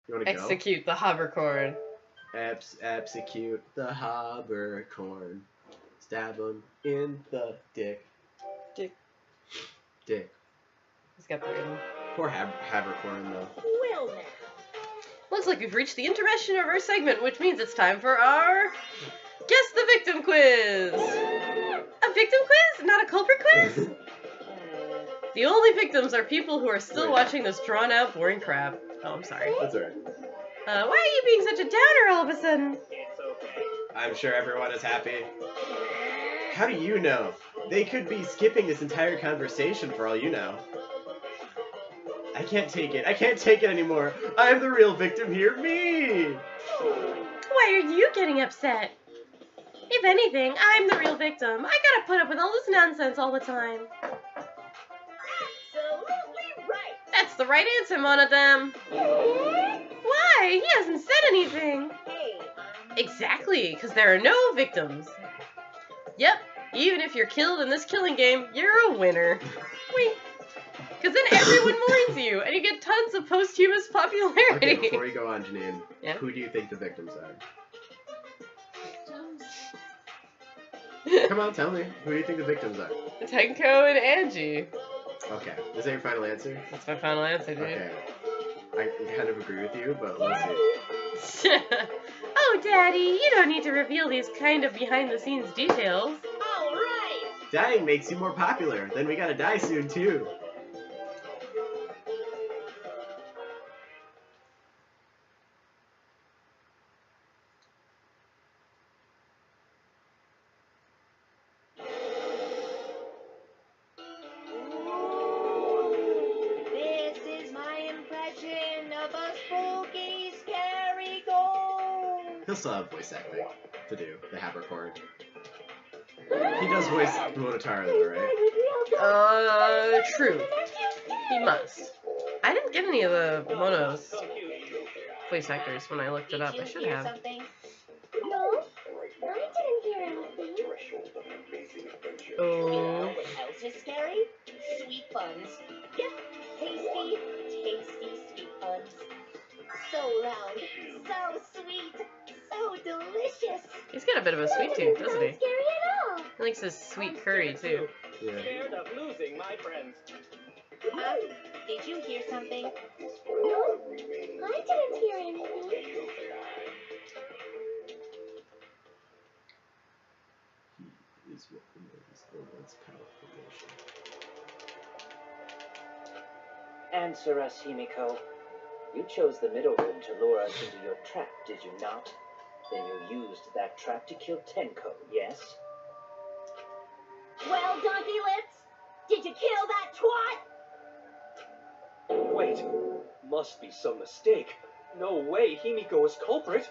You want to go? Execute the hovercorn. Execute the hovercorn. Stab him in the dick. Dick. He's got the rhythm. Poor hovercorn, though. Well, now. Looks like we've reached the intermission of our segment, which means it's time for our Guess the Victim quiz! A victim quiz? Not a culprit quiz? The only victims are people who are still watching this drawn-out, boring crap. Oh, I'm sorry. That's alright. Why are you being such a downer all of a sudden? It's okay. I'm sure everyone is happy. How do you know? They could be skipping this entire conversation for all you know. I can't take it. I can't take it anymore. I'm the real victim here. Me! Why are you getting upset? If anything, I'm the real victim. I gotta put up with all this nonsense all the time. Absolutely right. That's the right answer, Monodam. Why? He hasn't said anything. Hey, Exactly, because there are no victims. Yep, even if you're killed in this killing game, you're a winner. Wait. Because then everyone mourns you, and you get tons of posthumous popularity. Okay, before you go on, Janine, Yeah? who do you think the victims are? Come on, tell me. Who do you think the victims are? Tenko and Angie. Okay. Is that your final answer? That's my final answer, dude. Okay. I kind of agree with you, but we'll see. Oh, Daddy, you don't need to reveal these kind of behind-the-scenes details. all right. Dying makes you more popular. Then we gotta die soon, too. This is my impression of a spooky, scary ghost. He'll still have voice acting to do, the Habercorn. He does voice Monotaro, though, right? True. He must. I didn't get any of the Mono's voice actors when I looked it up. I Did should you hear have. something? No, I didn't hear anything. You know Oh. what else is scary? Sweet buns. Yep, tasty, tasty sweet buns. So round, so sweet, so delicious. He's got a bit of a sweet tooth, doesn't he? Not scary at all. He likes his sweet curry, too. Yeah. Scared of losing my friends. Did you hear something? No, I didn't hear anything. He is what the most powerful nation. Answer us, Himiko. You chose the middle room to lure us into your trap, did you not? Then you used that trap to kill Tenko, yes? Well, Donkey Lips, did you kill that twat? Wait, must be some mistake. No way Himiko is culprit.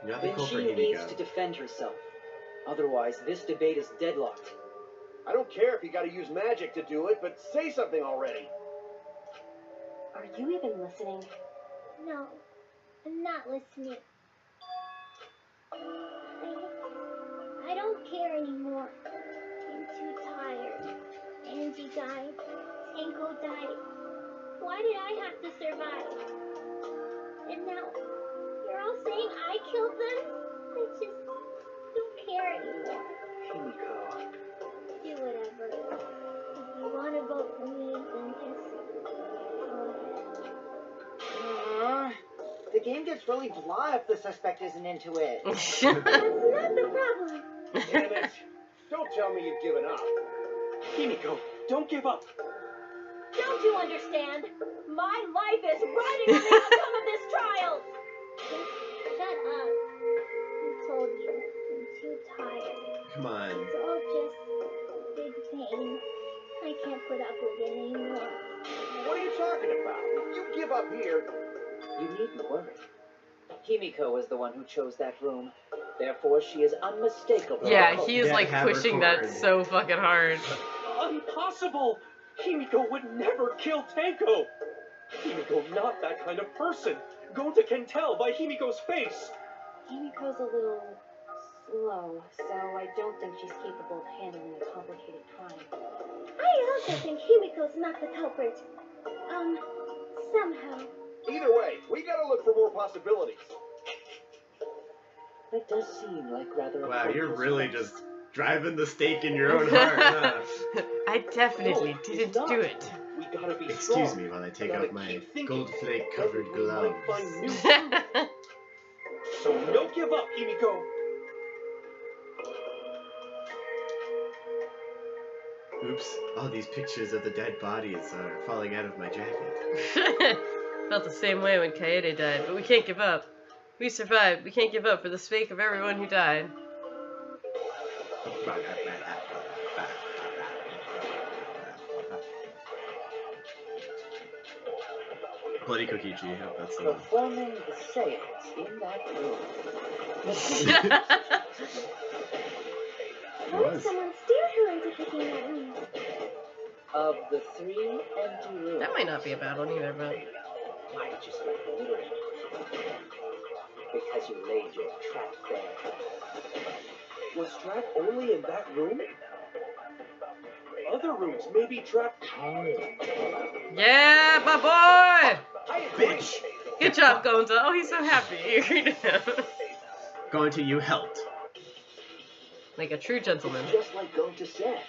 You're not the Then culprit, she needs Himiko. to defend herself. Otherwise, this debate is deadlocked. I don't care if you gotta use magic to do it, but say something already. Are you even listening? No, I'm not listening. I don't care anymore. I'm too tired. Angie died. Tanko died. Why did I have to survive? And now, you're all saying I killed them? I just don't care anymore. Himiko. Do whatever. If you want to vote for me, then just go ahead. The game gets really blah if the suspect isn't into it. That's not the problem. Damn it. Don't tell me you've given up. Himiko, don't give up. Don't you understand? My life is riding on the outcome of this trial! Just shut up. I told you, I'm too tired. Come on. It's all just big pain. I can't put up with it anymore. What are you talking about? If you give up here, You needn't worry. Himiko is the one who chose that room. Therefore, she is unmistakable. Yeah, he is Yeah, like pushing that Habercorn. so fucking hard. Impossible! Himiko would never kill Tenko! Himiko not that kind of person! Gonta can tell by Himiko's face! Himiko's a little slow, so I don't think she's capable of handling a complicated crime. I also think Himiko's not the culprit. Somehow. either way, we gotta look for more does seem like rather a Wow, you're hopeless really mess. just driving the stake in your own heart, huh? I definitely No, didn't it's not. do it. We gotta be Excuse strong. me while I take Gotta off my keep thinking. gold flake covered Then we might gloves. find new- So no give up, Himiko. Oops, all these pictures of the dead bodies are falling out of my jacket. Felt the same way when Kaede died, but we can't give up. We survived. We can't give up for the sake of everyone who died. Bloody Kokichi, I hope that's the one. Performing the seance in that room. What if someone steered her into picking that room? Of the 3 empty rooms, That might not be a bad one either, but... I just like the middle one. Because you laid your trap there. Was trap only in that room? Other rooms may be trapped. Yeah, my boy! I agree. Bitch! Good job, Gonza. Oh, he's so happy. You agreed to him. Going to you helped. Like a true gentleman. Just like Gonta said,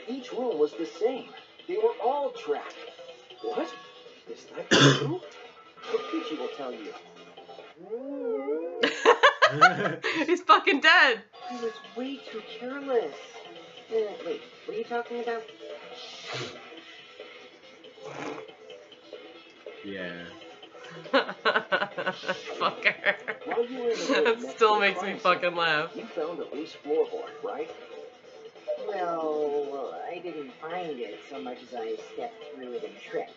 each room was the same. They were all trapped. What? Is that true? Kokichi will tell you. He's fucking dead. I was way too careless. Wait, what are you talking about? Yeah. Fucker. While you were in the room That next still to the makes me crime fucking scene, laugh. You found a loose floorboard, right? Well, I didn't find it so much as I stepped through it and tripped.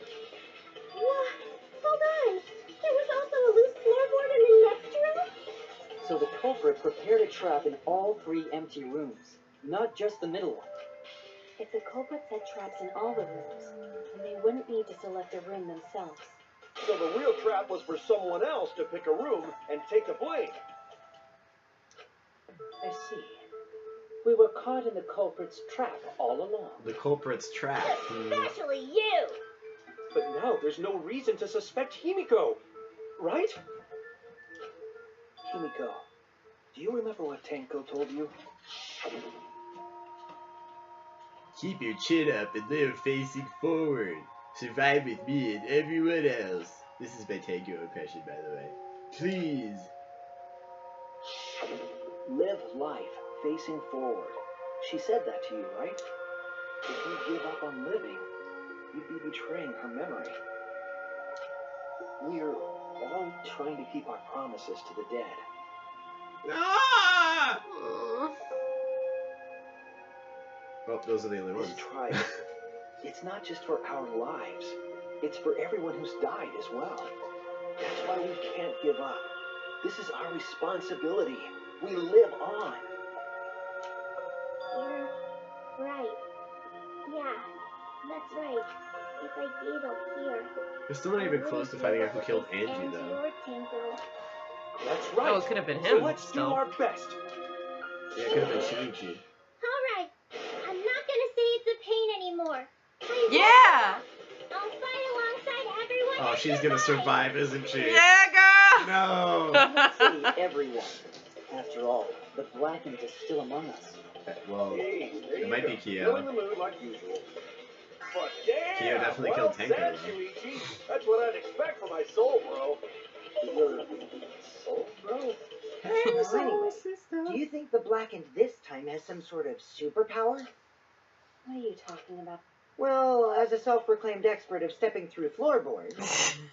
What? Hold on. There was also a loose floorboard in the next room? So the culprit prepared a trap in all 3 empty rooms, not just the middle one. If the culprit set traps in all the rooms, then they wouldn't need to select a room themselves. So the real trap was for someone else to pick a room and take the blame. I see. We were caught in the culprit's trap all along. The culprit's trap. Especially you! But now there's no reason to suspect Himiko, right? Himiko, do you remember what Tenko told you? Keep your chin up and live facing forward. Survive with me and everyone else. This is my Tango impression, by the way. Please. Live life facing forward. She said that to you, right? If you give up on living, you'd be betraying her memory. We're all trying to keep our promises to the dead. Ah! Aw. Oh, those are the only This ones. trial, it's not just for our lives. It's for everyone who's died as well. That's why we can't give up. This is our responsibility. We live on. You're right. Yeah, that's right. If I gave up here, We're still not even close to finding out who killed Angie, though. or Tango. That's right. Oh, it could have been So him. let's do Still. our best. Yeah, it could have been Shinichi. Alright, I'm not gonna say it's a pain anymore. Yeah! I'll fight alongside everyone. Oh, and she's gonna survive, isn't she? Yeah, girl! No! Say everyone. After all, the Blackened is still among us. Well, Hey, there it you might go. be Kyo. Still in the mood like usual. But damn! Kyo definitely well killed Tenko, said, though. Shuichi. That's what I'd expect from my soul, bro. Your soul, bro? Well, anyway, do you think the Blackened this time has some sort of superpower? What are you talking about? Well, as a self-proclaimed expert of stepping through floorboards,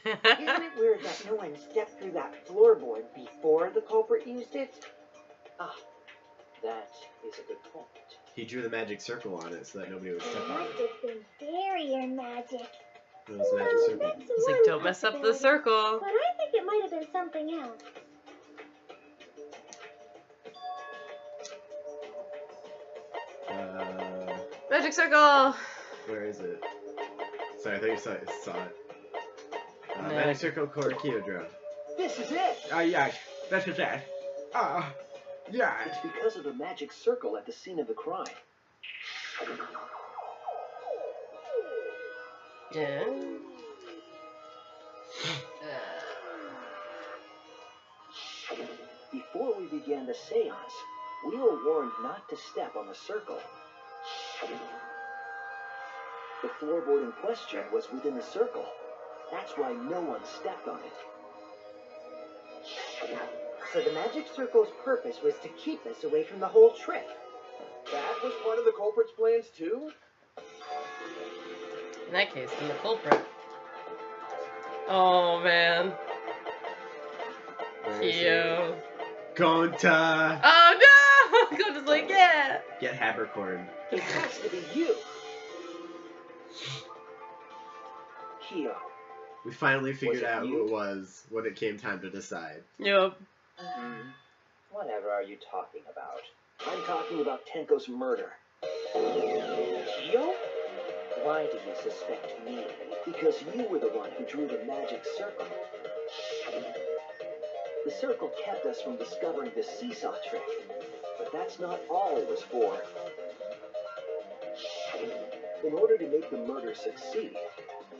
isn't it weird that no one stepped through that floorboard before the culprit used it? Ah, that is a good point. He drew the magic circle on it so that nobody would step on Must it. have been barrier magic. It was a magic Well, circle. that's He's like, one don't mess up the possibility. circle. But I think it might have been something else. Magic circle! Where is it? Sorry, I thought you saw it. No. Magic circle core Kyodro. This is it! Ah, yeah, that's it. Ah, yeah. It's because of the magic circle at the scene of the crime. Yeah. Before we began the seance, we were warned not to step on the circle. The floorboard in question was within the circle. That's why no one stepped on it. So the magic circle's purpose was to keep us away from the whole trick. That was part of the culprit's plans too? In that case, I'm the culprit. Oh man. Where is he? Yo. Gonta! Oh no! Gonta's like, yeah! Get Habercorn. It has to be you. Kyo. We finally figured it out you? who it was when it came time to decide. Yup. Whatever are you talking about? I'm talking about Tenko's murder. Kyo? Why do you suspect me? Because you were the one who drew the magic circle. The circle kept us from discovering the seesaw trick. But that's not all it was for. In order to make the murder succeed,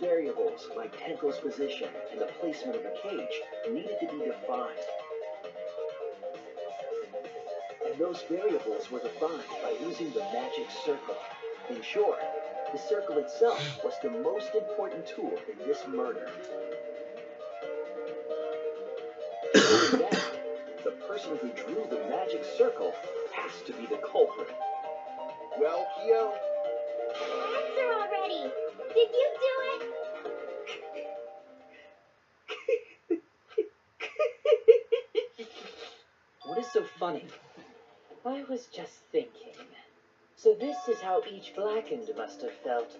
variables like Tenko's position and the placement of the cage needed to be defined. And those variables were defined by using the magic circle. In short, the circle itself was the most important tool in this murder. And then, the person who drew the magic circle has to be the culprit. Well, Kyo, Answer already! Did you do it? What is so funny? I was just thinking. So this is how each blackened must have felt.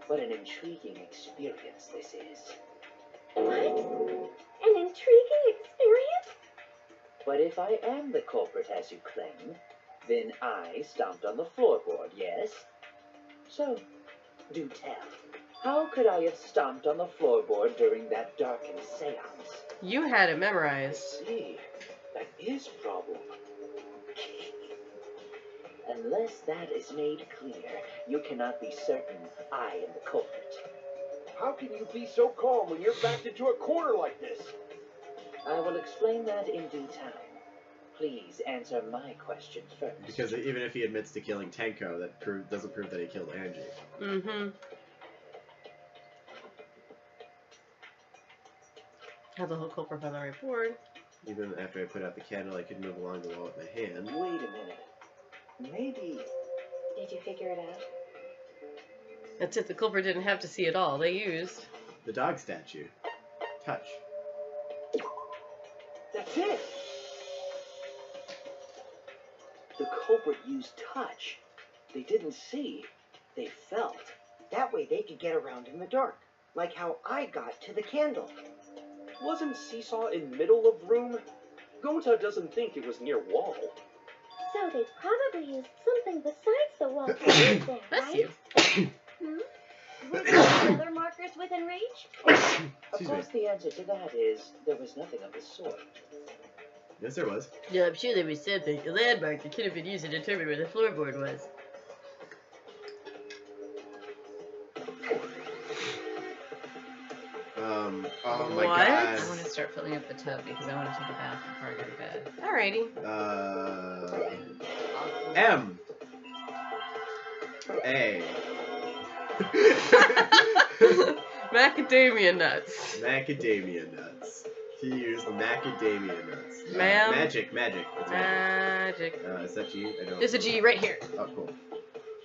What an intriguing experience this is. What? An intriguing experience? But if I am the culprit as you claim, then I stomped on the floorboard, yes? So, do tell. How could I have stomped on the floorboard during that darkened seance? You had it memorized. See, that is a problem. Unless that is made clear, you cannot be certain I am the culprit. how can you be so calm when you're backed into a corner like this? I will explain that in due time. Please answer my question first. Because even if he admits to killing Tenko, that doesn't prove that he killed Angie. Mm-hmm. Have the whole culprit on the report. Even after I put out the candle, I could move along the wall with my hand. Wait a minute. Maybe... Did you figure it out? That's it, the culprit didn't have to see it all. They used The dog statue. Touch. That's it! The culprit used touch. They didn't see. They felt. That way they could get around in the dark, like how I got to the candle. Wasn't Seesaw in middle of room? Gonta doesn't think it was near wall. So they probably used something besides the wall to get there, Bless right? you. Were there other markers within range? Of course, the answer to that is there was nothing of the sort. Yes, there was. Yeah, I'm sure there was something. A landmark that could have been used to determine where the floorboard was. Oh my What? god. I want to start filling up the tub because I want to take a bath before I go to bed. Alrighty. M. A. Macadamia nuts. Macadamia nuts. He used macadamia nuts. Ma'am. Magic. It's magic. Magic. Is that G? I don't. There's a G right here. Oh, cool.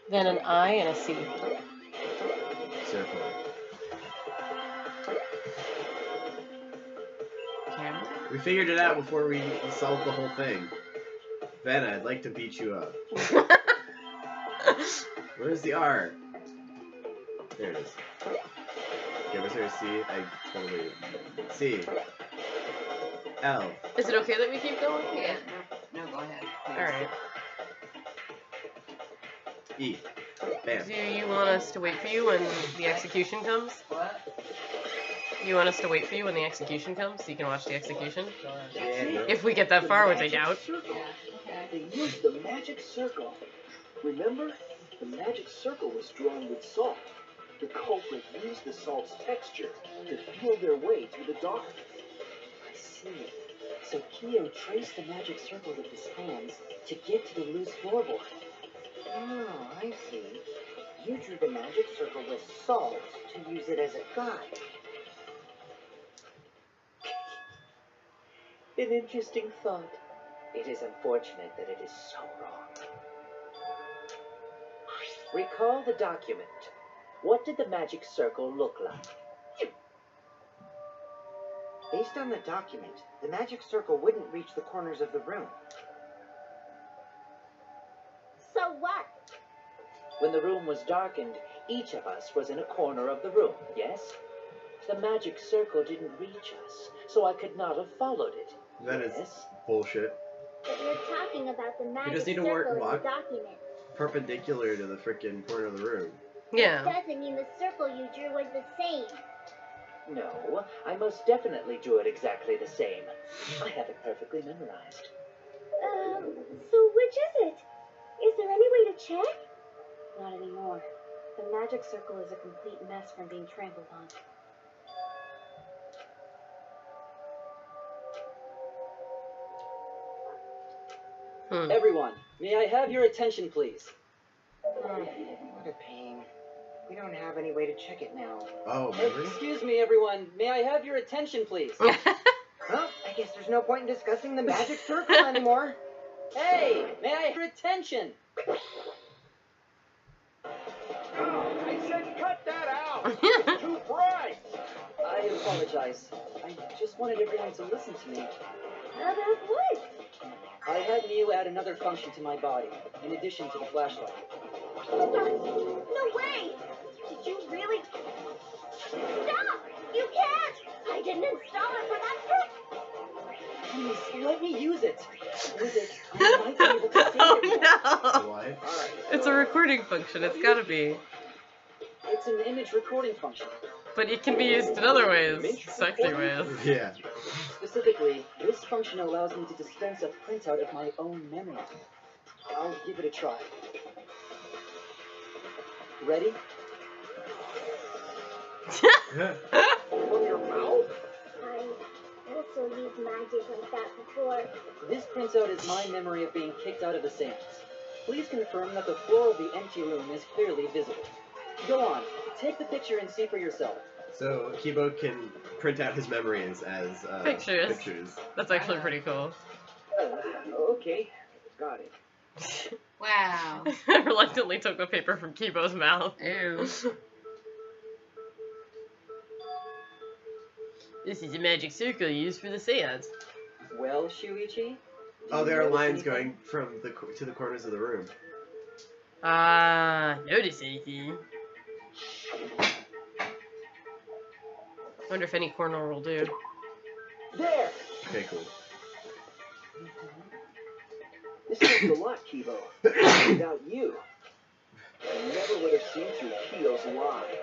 Then an I and a C. Circle. Camera? We figured it out before we solved the whole thing. Vanna, I'd like to beat you up. Where's the R? There it is. Okay, where's there a C? I totally... C. L. Is it okay that we keep going? Yeah. No, go ahead. Please. Alright. E. Bam. Do you want us to wait for you when the execution comes? What? You want us to wait for you when the execution comes so you can watch the execution? Yeah. If we get that far, which I doubt. Yeah, okay. They used the magic circle. Remember? The magic circle was drawn with salt. The culprit used the salt's texture to feel their way through the dark. I see. So Kyo traced the magic circle with his hands to get to the loose floorboard. Oh, I see. You drew the magic circle with salt to use it as a guide. An interesting thought. It is unfortunate that it is so wrong. Recall the document. What did the magic circle look like? Based on the document, the magic circle wouldn't reach the corners of the room. So what? When the room was darkened, each of us was in a corner of the room, yes? The magic circle didn't reach us, so I could not have followed it. That is Yes? bullshit. But you're talking about the magic just need to circle in the walk document. perpendicular to the freaking corner of the room. Yeah. Doesn't mean the circle you drew was the same. No, I most definitely drew it exactly the same. I have it perfectly memorized. So which is it? Is there any way to check? Not anymore. The magic circle is a complete mess from being trampled on. Everyone, may I have your attention, please? What a pain. We don't have any way to check it now. Oh, really? Excuse me, everyone. May I have your attention, please? Well, I guess there's no point in discussing the magic circle anymore. Hey, may I have your attention? I said cut that out! It's too bright! I apologize. I just wanted everyone to listen to me. About what? I had Mew add another function to my body, in addition to the flashlight. No way! Did you really? Stop! You can't! I didn't install it for that purpose! Please, let me use it. With it, I might be able to see Oh it. no! Why? It's a recording function. It's gotta be. It's an image recording function. But it can be used in other ways. Sexy ways. Yeah. Specifically, this function allows me to dispense a printout of my own memory. I'll give it a try. Ready? From your mouth? I also used magic like that before. This printout is my memory of being kicked out of the seance. Please confirm that the floor of the empty room is clearly visible. Go on, take the picture and see for yourself. So Kibo can print out his memories as Pictures. That's actually pretty cool. Okay, got it. Wow. Reluctantly took the paper from Kibo's mouth. Ew. This is a magic circle used for the seance. Well, Shuichi? Oh, there are lines going from to the corners of the room. Notice anything? Wonder if any corner will do. There! Okay, cool. This means a lot, Kibo. Without you, I never would have seen through Kyo's lie.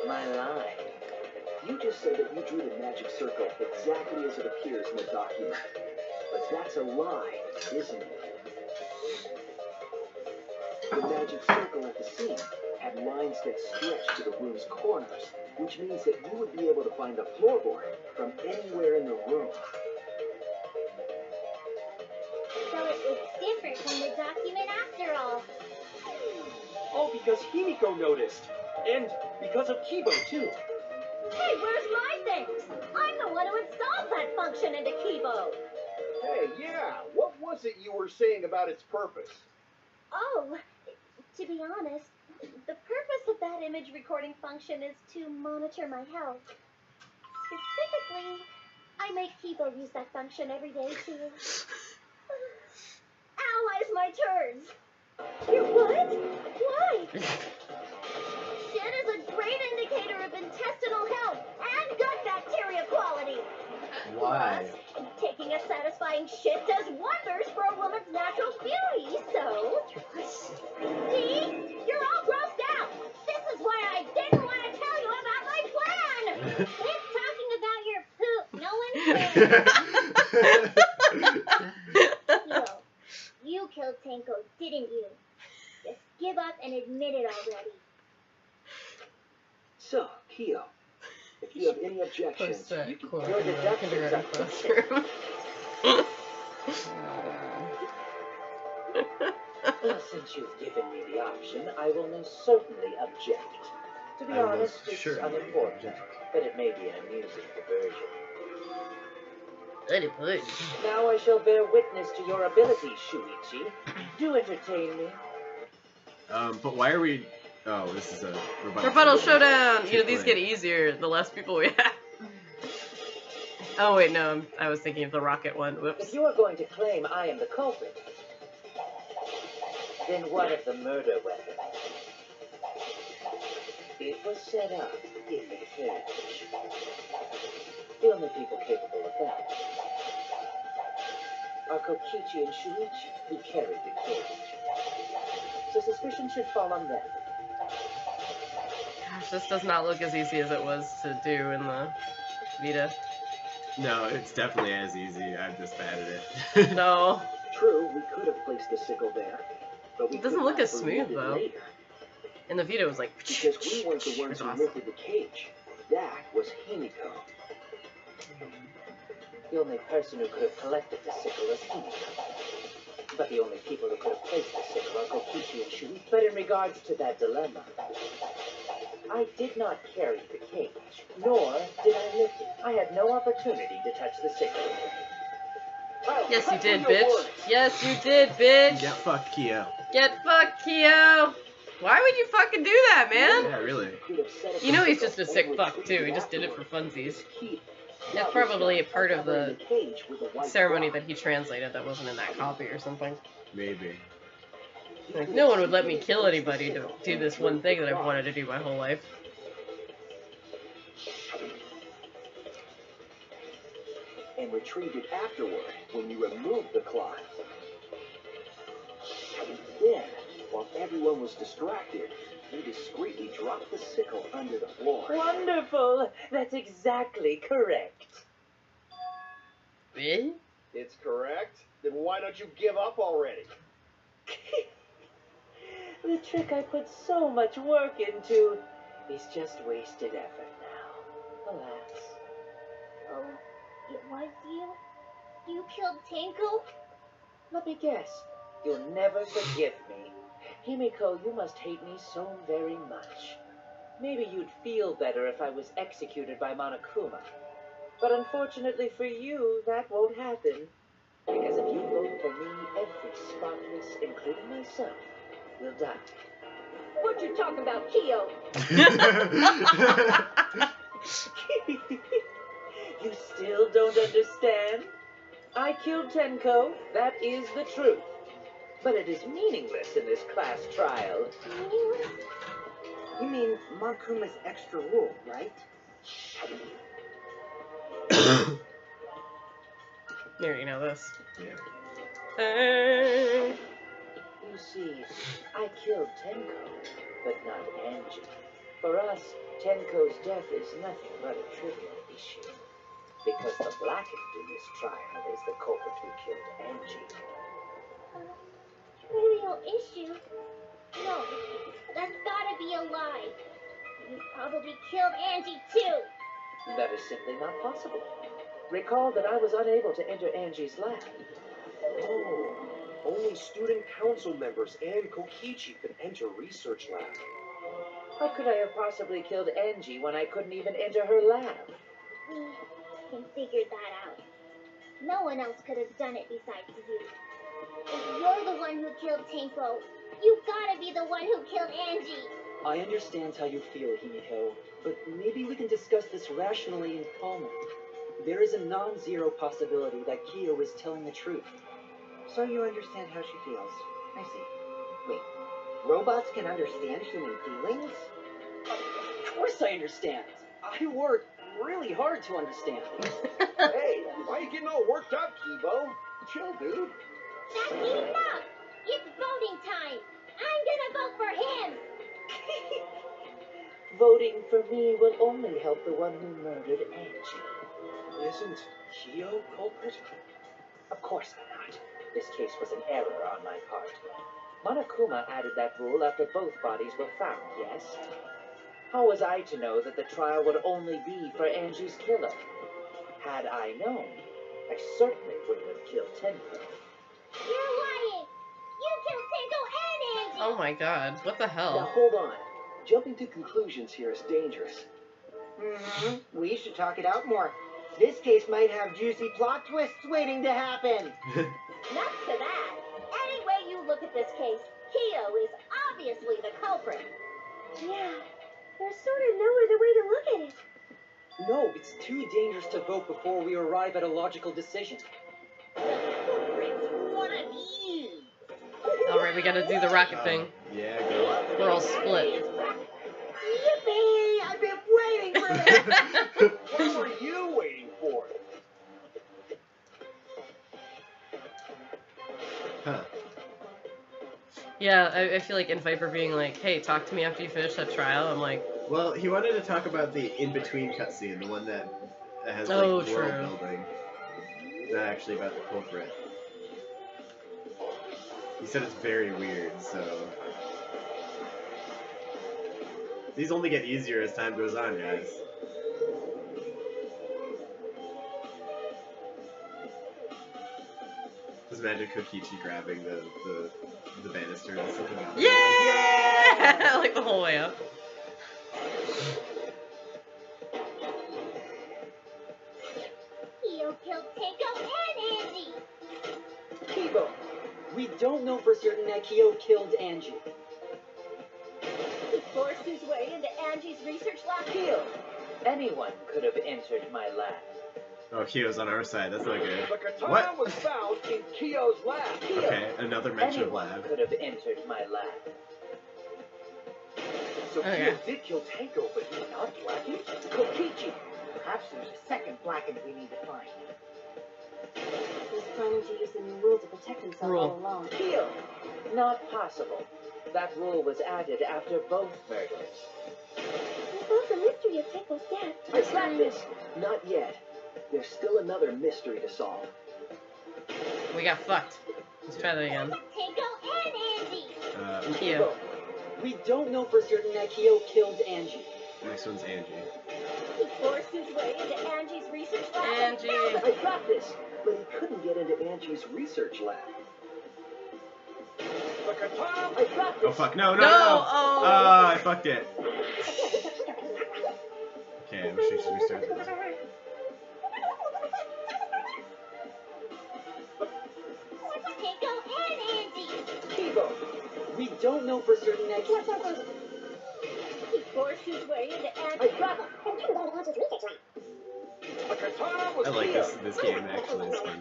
My lie. You just said that you drew the magic circle exactly as it appears in the document. But that's a lie, isn't it? The magic circle at the scene had lines that stretched to the room's corners, which means that you would be able to find the floorboard from anywhere in the room. So it was different from the document after all. All because Himiko noticed. And because of Kibo, too. Hey, where's my things? I'm the one who installed that function into Kibo. Hey, yeah, what was it you were saying about its purpose? Oh, to be honest, the purpose of that image recording function is to monitor my health. Specifically, I make Kibo use that function every day to analyze my turns. Your what? Why? Shit is a great indicator of intestinal health and gut bacteria quality. Why? Plus, taking a satisfying shit does wonders for a woman's natural beauty, so... See? You're all grossed out. This is why I didn't want to tell you about my plan. Quit talking about your poop. No one cares. Yo, you killed Tenko, didn't you? Just give up and admit it already. So, Kyo, if you have any objections, Post you can cool throw the ducks kindergarten inside the classroom. Well, since you've given me the option, I will most certainly object. To be honest, it's unimportant, but it may be an amusing diversion. Now I shall bear witness to your ability, Shuichi. Do entertain me. But why are we... Oh, this is a rebuttal showdown! You know, these get easier the less people we have. Oh, wait, no, I was thinking of the rocket one. Whoops. If you are going to claim I am the culprit, then what of the murder weapon? It was set up in the cage. The only people capable of that are Kokichi and Shuichi, who carried the cage. So suspicion should fall on them. Gosh, this does not look as easy as it was to do in the Vita. No, it's definitely as easy. I'm just bad at it. No. True, we could have placed the sickle there. But we It doesn't look as smooth, though. Later. In the Vita, it was like... Because we weren't the ones who lifted the cage. That was Himiko. The only person who could have collected the sickle was Himiko. But the only people who could have placed the sickle are Kokichi and Shuichi. But in regards to that dilemma, I did not carry the cage, nor did I lift it. I had no opportunity to touch the sickle. Yes, you did, bitch. Yes, you did, bitch. Get fucked, Kyo. Get fucked, Kyo. Why would you fucking do that, man? Yeah, really. You know he's just a sick fuck, too. He just did it for funsies. That's probably a part of the ceremony that he translated that wasn't in that copy or something. Maybe. Like, no one would let me kill anybody to do this one thing that I've wanted to do my whole life. And retrieved it afterward when you removed the cloth. Then, while everyone was distracted, you discreetly dropped the sickle under the floor. Wonderful! That's exactly correct. Eh? It's correct? Then why don't you give up already? The trick I put so much work into is just wasted effort now. Alas. Oh, it was you? You killed Tenko? Let me guess. You'll never forgive me. Himiko, you must hate me so very much. Maybe you'd feel better if I was executed by Monokuma. But unfortunately for you, that won't happen. Because if you vote for me, every spotless, including myself, will die. What you talking about, Kyo? You still don't understand? I killed Tenko, that is the truth. But it is meaningless in this class trial. You mean Monokuma's extra rule, right? Here, you know this. Yeah. You see, I killed Tenko, but not Angie. For us, Tenko's death is nothing but a trivial issue. Because the blackened in this trial is the culprit who killed Angie. Trivial issue? No, that's gotta be a lie. You probably killed Angie too. That is simply not possible. Recall that I was unable to enter Angie's lab. Oh, only student council members and Kokichi could enter research lab. How could I have possibly killed Angie when I couldn't even enter her lab? We can figure that out. No one else could have done it besides you. If you're the one who killed Tenko, you gotta be the one who killed Angie. I understand how you feel, Himiko, but maybe we can discuss this rationally and calmly. There is a non-zero possibility that Kyo is telling the truth. So you understand how she feels. I see. Wait, robots can understand human feelings? Of course I understand. I work really hard to understand. Hey, why are you getting all worked up, Kibo? Chill, dude. That's enough! It's voting time! I'm gonna vote for him! Voting for me will only help the one who murdered Angie. Isn't Kyo culprit? Of course not. This case was an error on my part. Monokuma added that rule after both bodies were found, yes? How was I to know that the trial would only be for Angie's killer? Had I known, I certainly wouldn't have killed Tenko. You're lying! You Oh my god, what the Now hell? hold on. Jumping to conclusions here is dangerous. We should talk it out more. This case might have juicy plot twists waiting to happen. Next to that, any way you look at this case, Keo is obviously the culprit. Yeah, there's sort of no other way to look at it. No, it's too dangerous to vote before we arrive at a logical decision. What a you! Alright, we gotta do the rocket thing. Yeah, go. We're all split. Yippee! I've been waiting for this! What were you waiting for? Huh. Yeah, I feel like in Viper being like, hey, talk to me after you finish that trial, I'm like, Well, he wanted to talk about the in-between cutscene, the one that has like Oh, world true. building. Not actually about the culprit. He said it's very weird, so... These only get easier as time goes on, guys. Just imagine Kokichi grabbing the banister and slipping out. yeah! Like the whole way up. Keo killed Tanko and Angie. Kibo, we don't know for certain that Keo killed Angie. He forced his way into Angie's research lab. Keo, anyone could have entered my lab. Oh, Kyo's on our side. That's not good. The katana What? was found in Keo's lab. Okay, another mention of Anyone lab. could have entered my lab. So Okay. Keo did kill Tanko, but not Blackie? Kokichi! Perhaps there's a second Blackened we need to find. He's planning to use the new rule to protect himself Rule. all along. Keo, not possible. That rule was added after both murders. We solved the mystery of Tanko's death. I got this. Not yet. There's still another mystery to solve. We got fucked. Let's try that again. Tanko and Angie. Kyo. We don't know for certain that Keo killed Angie. Next one's Angie. He forced his way into Angie's research lab. Angie. I got this, but he couldn't get into Angie's research lab. The katana I got Oh this. fuck, no, no, No! no! Oh! Ah, I fucked it. Okay, we should restart this. Tanko and Angie. Kibo, we don't know for certain that Keo... He forced his way into I Angie's got The katana was I like this game actually. It's fun.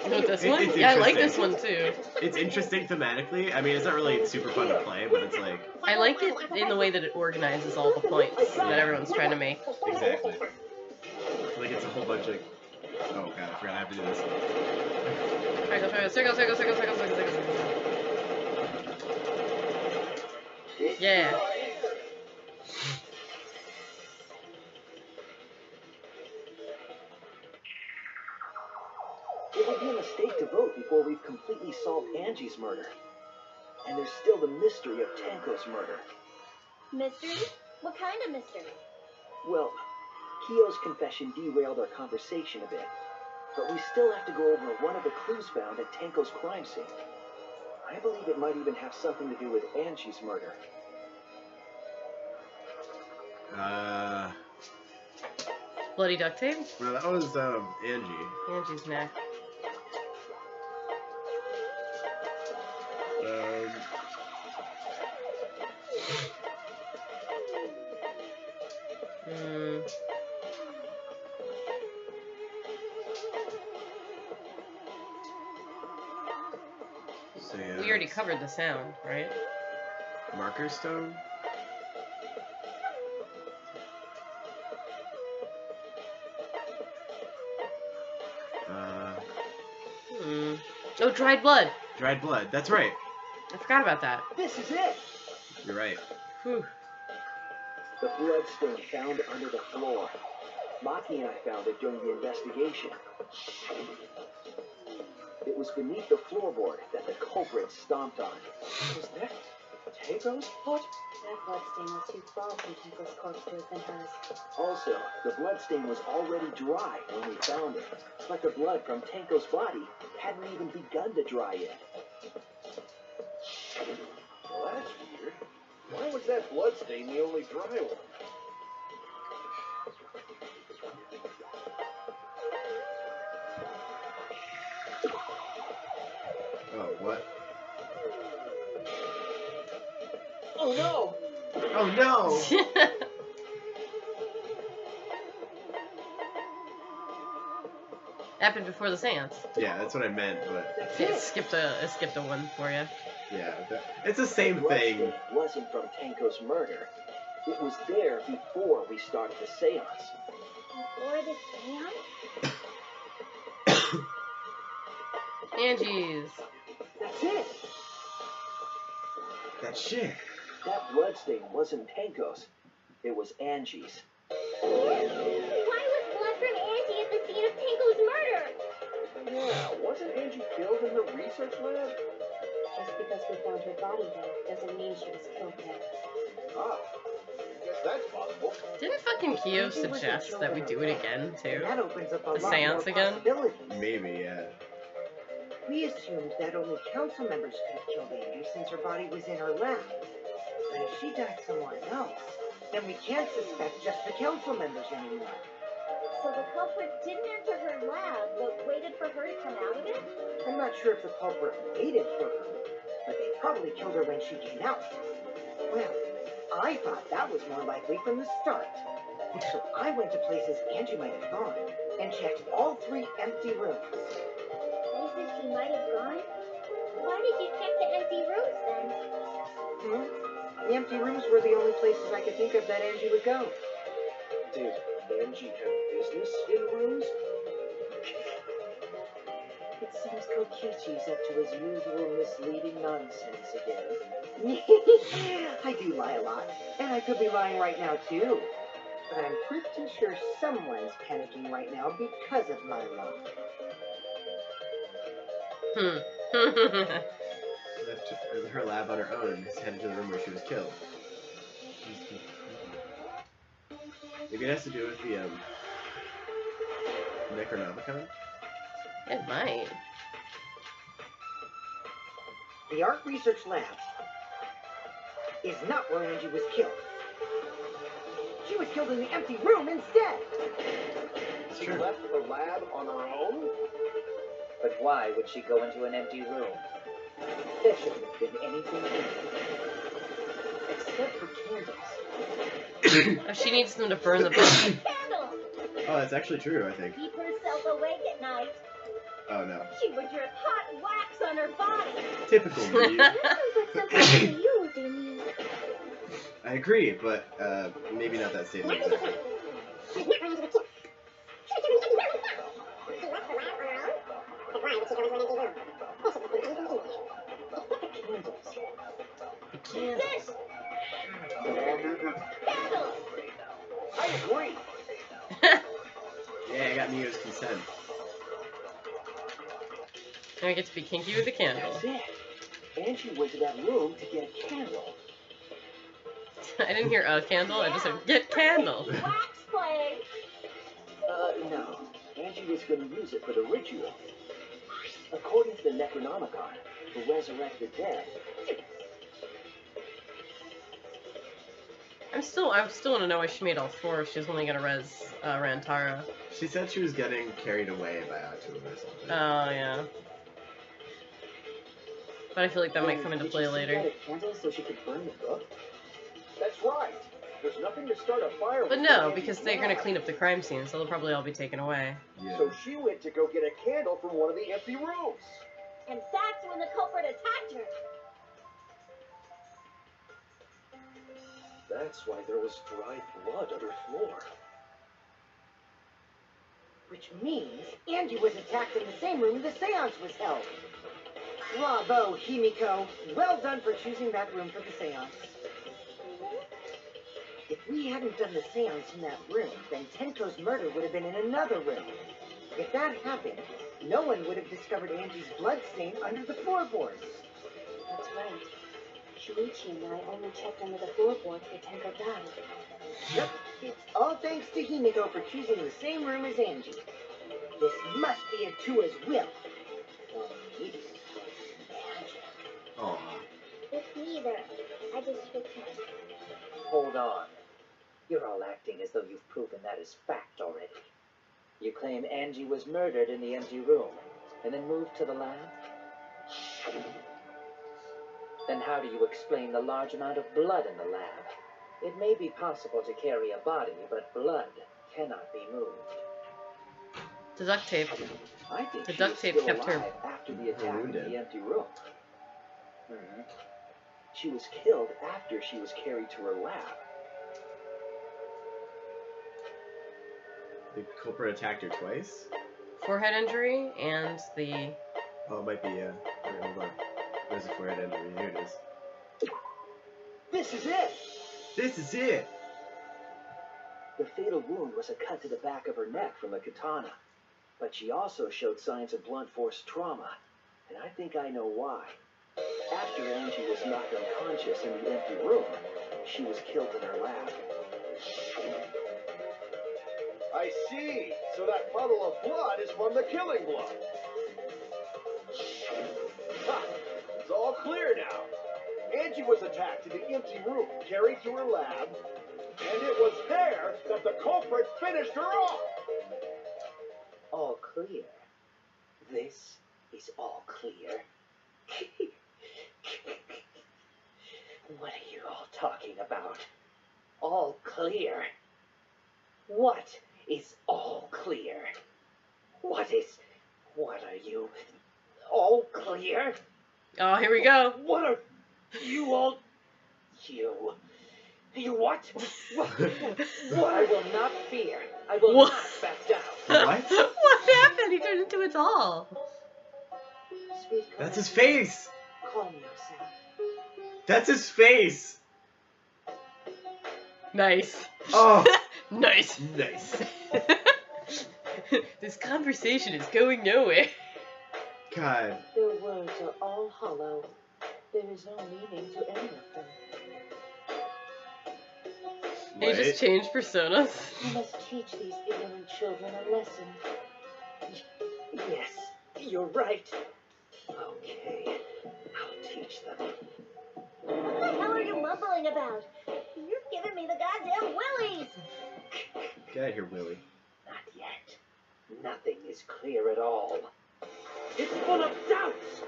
You know this one? It's Yeah, I like interesting. this one too. It's interesting thematically. I mean, it's not really super fun to play, but it's like I like it in the way that it organizes all the points that everyone's trying to make. exactly. Like it's a whole bunch of. Oh god, I forgot I have to do this. Circle, circle, circle, circle, circle, circle, circle, circle. Yeah. It would be a mistake to vote before we've completely solved Angie's murder. And there's still the mystery of Tanko's murder. mystery? What kind of mystery? Well, Keo's confession derailed our conversation a bit, but we still have to go over one of the clues found at Tanko's crime scene. I believe it might even have something to do with Angie's murder. Bloody duct tape? No, that was Angie. Angie's neck. Hmm. So yeah. We already covered the sound, right? Marker stone. Hmm. Oh, dried blood. Dried blood. That's right. I forgot about that. This is it! You're right. Whew. The bloodstain found under the floor. Maki and I found it during the investigation. It was beneath the floorboard that the culprit stomped on. Was that Tanko's foot? That bloodstain was too far from Tanko's corpse to have been hers. Also, the bloodstain was already dry when we found it. But the blood from Tanko's body hadn't even begun to dry yet. Well, that's weird. Why was that blood stain the only dry one? Oh, what? Oh no! Oh no! Happened before the seance. Yeah, that's what I meant, but It skipped a one for you. yeah, it's the same thing. It wasn't from Tenko's murder. It was there before we started the seance. Before the seance? Angie's. That's it. That shit. That bloodstain wasn't Tenko's. It was Angie's. Why was blood from Angie at the scene of Tenko's murder? Yeah, wasn't Angie killed in the research lab? Just because we found her body there doesn't mean she was killed there. Ah, I guess that's possible. Didn't fucking Kyo suggest that we do it again, too? That opens up a The lot seance more again? possibilities. Maybe, yeah. We assumed that only council members could have killed Angie since her body was in her lab. But if she died somewhere else, then we can't suspect just the council members anymore. So the culprit didn't enter her lab, but waited for her to come out of it? I'm not sure if the culprit waited for her, but they probably killed her when she came out. Well, I thought that was more likely from the start. So I went to places Angie might have gone and checked all 3 empty rooms. Places she might have gone? Why did you check the empty rooms then? The empty rooms were the only places I could think of that Angie would go. Did Angie have business in rooms? It seems Kokichi's up to his usual misleading nonsense again. I do lie a lot, and I could be lying right now too. But I'm pretty sure someone's panicking right now because of my lie. Left her lab on her own and headed to the room where she was killed. Maybe it has to do with the Necronomicon? It might. The art research lab is not where Angie was killed. She was killed in the empty room instead. She left the lab on her own? But why would she go into an empty room? There shouldn't have been anything in it. Except for candles. Oh, she needs them to burn the book. Candle! Oh, that's actually true, I think. Keep herself awake at night. Oh, no. She would drip hot wax on her body. Typical me. That sounds like something that you would do, Mia. I agree, but maybe not that statement exactly. This! Candle! I agree. Yeah, I got Mio's consent. Now I get to be kinky with the candle. That's it. Angie went to that room to get a candle. I didn't hear a candle, I just heard get candle. Wax playing! No. Angie was going to use it for the ritual. According to the Necronomicon, to resurrect the dead. I'm still want to know why she made all 4 if she was only gonna res Rantara. She said she was getting carried away by Atum or something. Oh yeah. But I feel like that might come into play Did you later. get a candle so she could burn the book? That's right. There's nothing to start a fire But with no, in because Angie's they're gonna lab. clean up the crime scene, so they'll probably all be taken away. Yeah. So she went to go get a candle from one of the empty rooms. And that's when the culprit attacked her. That's why there was dried blood underfloor. Which means Angie was attacked in the same room the seance was held. Bravo, Himiko. Well done for choosing that room for the seance. If we hadn't done the seance in that room, then Tenko's murder would have been in another room. If that happened, no one would have discovered Angie's blood stain under the floorboards. That's right. Shuichi and I only checked under the floorboards where Tenko died. Yep, it's all thanks to Himiko for choosing the same room as Angie. This must be Atua's will. Or maybe it's magic. Aw. It's neither. just tricked me. Hold on. You're all acting as though you've proven that is fact already. You claim Angie was murdered in the empty room, and then moved to the lab? Then how do you explain the large amount of blood in the lab? It may be possible to carry a body, but blood cannot be moved. The duct tape. I think The she duct was tape still kept her alive after the attack in wounded. the empty room. She was killed after she was carried to her lab. The culprit attacked her twice? forehead injury and the. Oh, it might be, Wait, hold on. There's a forehead injury. Here it is. This is it! This is it! The fatal wound was a cut to the back of her neck from a katana. But she also showed signs of blunt force trauma. And I think I know why. After Angie was knocked unconscious in the empty room, she was killed in her lab. I see. So that puddle of blood is from the killing blow. Ha! It's all clear now. Angie was attacked in the empty room, carried to her lab, and it was there that the culprit finished her off. All clear. This is all clear. What are you all talking about? All clear? What is all clear? What are you? All clear? Oh, here we go. What are you all? You what? What? I will not fear. I will What? not back down. What? What happened? He turned into a doll. Sweet That's his Commander, face! calm yourself. That's his face! Nice. Oh! Nice. Nice. This conversation is going nowhere. God. Their words are all hollow. There is no meaning to any of them. He just changed personas. You must teach these ignorant children a lesson. Yes, you're right. Okay, I'll teach them. What the hell are you mumbling about? You're giving me the goddamn willies! Get out of here, Willie. Not yet. Nothing is clear at all. It's full of doubts,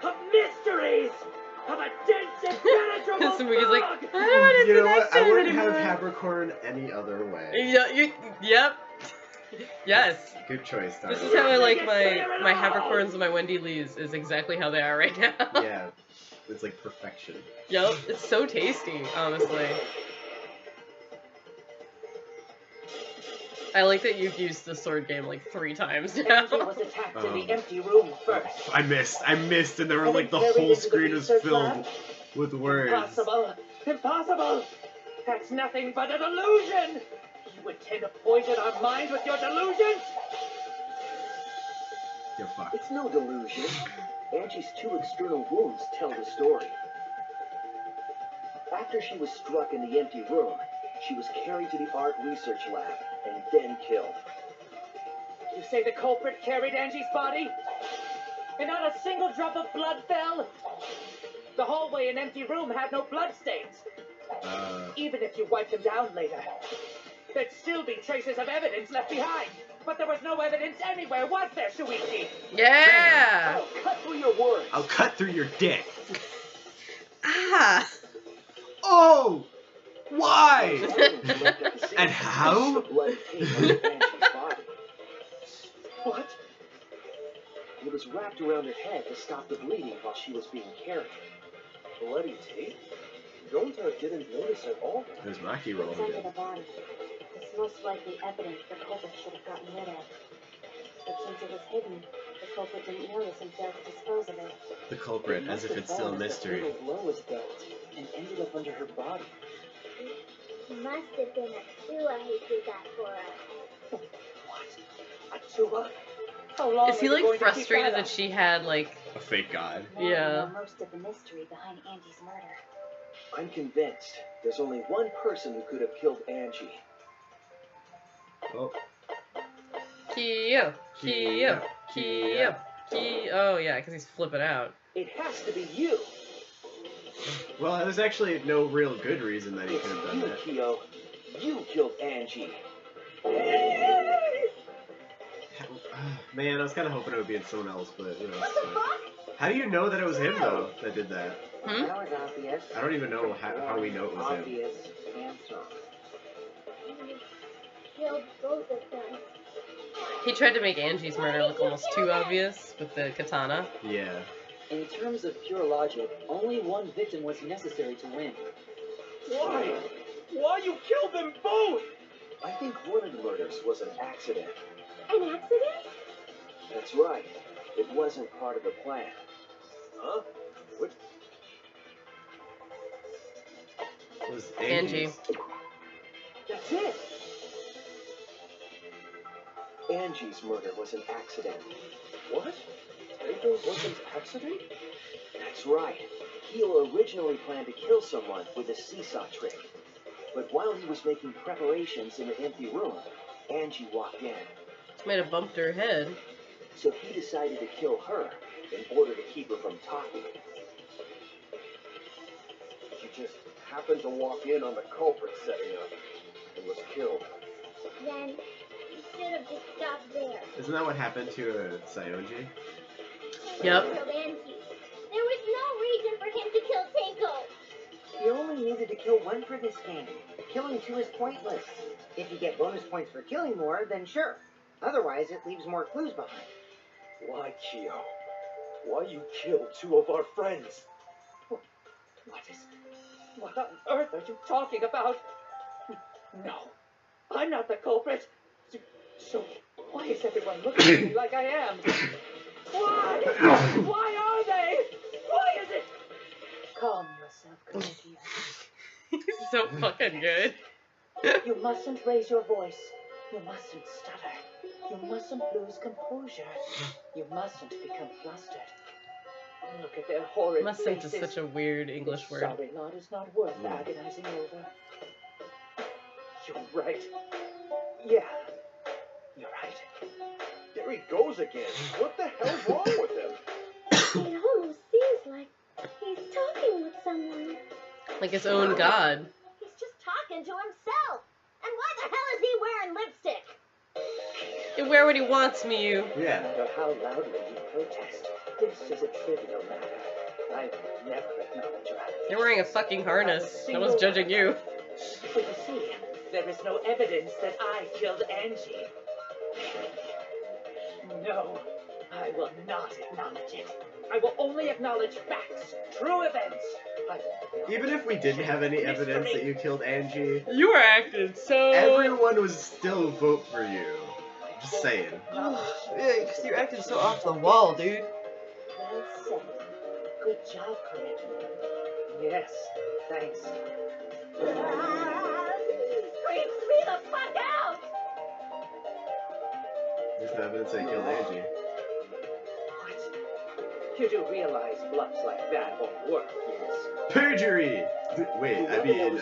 of mysteries, of a dense impenetrable Smookie's like, fog. I don't want to You see know what? next I time wouldn't have anymore. Habercorn any other way. Yep. Yes. Good choice, Darby. This is how I like my Habercorns and my Wendy Lees, is exactly how they are right now. Yeah. It's like perfection. Yep. It's so tasty, honestly. I like that you've used the sword game like 3 times now. Angie was attacked in the empty room first. I missed, and there were like the Carried whole into the screen was research filled lab? with words. Impossible! Impossible! That's nothing but a delusion! You intend to poison our minds with your delusions? You're fucked. It's no delusion. Angie's 2 external wounds tell the story. After she was struck in the empty room, she was carried to the art research lab and then killed. You say the culprit carried Angie's body? And not a single drop of blood fell? The hallway and empty room had no blood stains. Even if you wiped them down later, there'd still be traces of evidence left behind. But there was no evidence anywhere, was there, Shuichi? Yeah. I'll cut through your words. I'll cut through your dick. Ah. Oh! Why? And And how? The blood came from Angie's body. What? It was wrapped around her head to stop the bleeding while she was being carried. Bloody tape? Gonta didn't notice at all. There's Rocky rolling It's under again. the body. It's most likely evidence the culprit should have gotten rid of. But since it was hidden, the culprit didn't notice and failed to dispose of it. The culprit, as if it's still a mystery. The fatal blow was dealt and ended up under her body. Must have been a Tua who did that for us. What? Atua? How long Is he are you like going to keep frustrated that up? she had like A fake god. Now we Yeah. know most of the mystery behind Angie's murder. I'm convinced there's only one person who could have killed Angie. Oh. Kyo, Kyo, Kyo, Kyo. Oh yeah, because he's flipping out. It has to be you. Well, there's actually no real good reason that he It's could have done you, that. Kyo. You killed Angie. Man, I was kind of hoping it would be someone else, but you know. What It's the like... fuck? How do you know that it was him though that did that? Hmm? That was obvious. I don't even know how we know it was him. Obvious answer. You killed both of them. He tried to make Angie's murder look almost too obvious with the katana. Yeah. In terms of pure logic, only one victim was necessary to win. Why? Why you killed them both? I think one of the murders was an accident. An accident? That's right. It wasn't part of the plan. Huh? What? It was Angie. Angie's. That's it. Angie's murder was an accident. What? Tango was an accident? That's right. Kyo originally planned to kill someone with a seesaw trick. But while he was making preparations in the empty room, Angie walked in. Might have bumped her head. So he decided to kill her in order to keep her from talking. She just happened to walk in on the culprit setting up and was killed. Then you should have just stopped there. Isn't that what happened to Saionji? Yep. Killed Angie. There was no reason for him to kill Tanko. He only needed to kill one for this game. Killing two is pointless. If you get bonus points for killing more, then sure. Otherwise, it leaves more clues behind. Why, Kyo? Why you killed two of our friends? What on earth are you talking about? No, I'm not the culprit. So why is everyone looking at me like I am? Why? Why are they? Why is it? Calm yourself, Kazuki. He's so fucking good. You mustn't raise your voice. You mustn't stutter. You mustn't lose composure. You mustn't become flustered. Look at their horrid Mustn't faces. is such a weird English word. Sorry lot is not worth agonizing over. You're right. Yeah, you're right. There he goes again. What the hell's wrong with him? It almost seems like he's talking with someone. Like his own god. He's just talking to himself. And why the hell is he wearing lipstick? You wear what he wants, Miyu. Yeah. No matter how loudly you protest, this is a trivial matter. I will never acknowledge your attitude. You're wearing a fucking harness. No one's judging you. But you see, there is no evidence that I killed Angie. No, I will not acknowledge it. I will only acknowledge facts, true events. Even if we didn't have any evidence that you killed Angie, You were acting so... everyone would still vote for you. Just saying. Yeah, because you're acting so off the wall, dude. Well said. Good job, correcting. Yes, thanks. Creeps me the fuck out! There's no evidence that you killed Angie. What? You do realize bluffs like that won't work, yes? Perjury! Wait, I mean,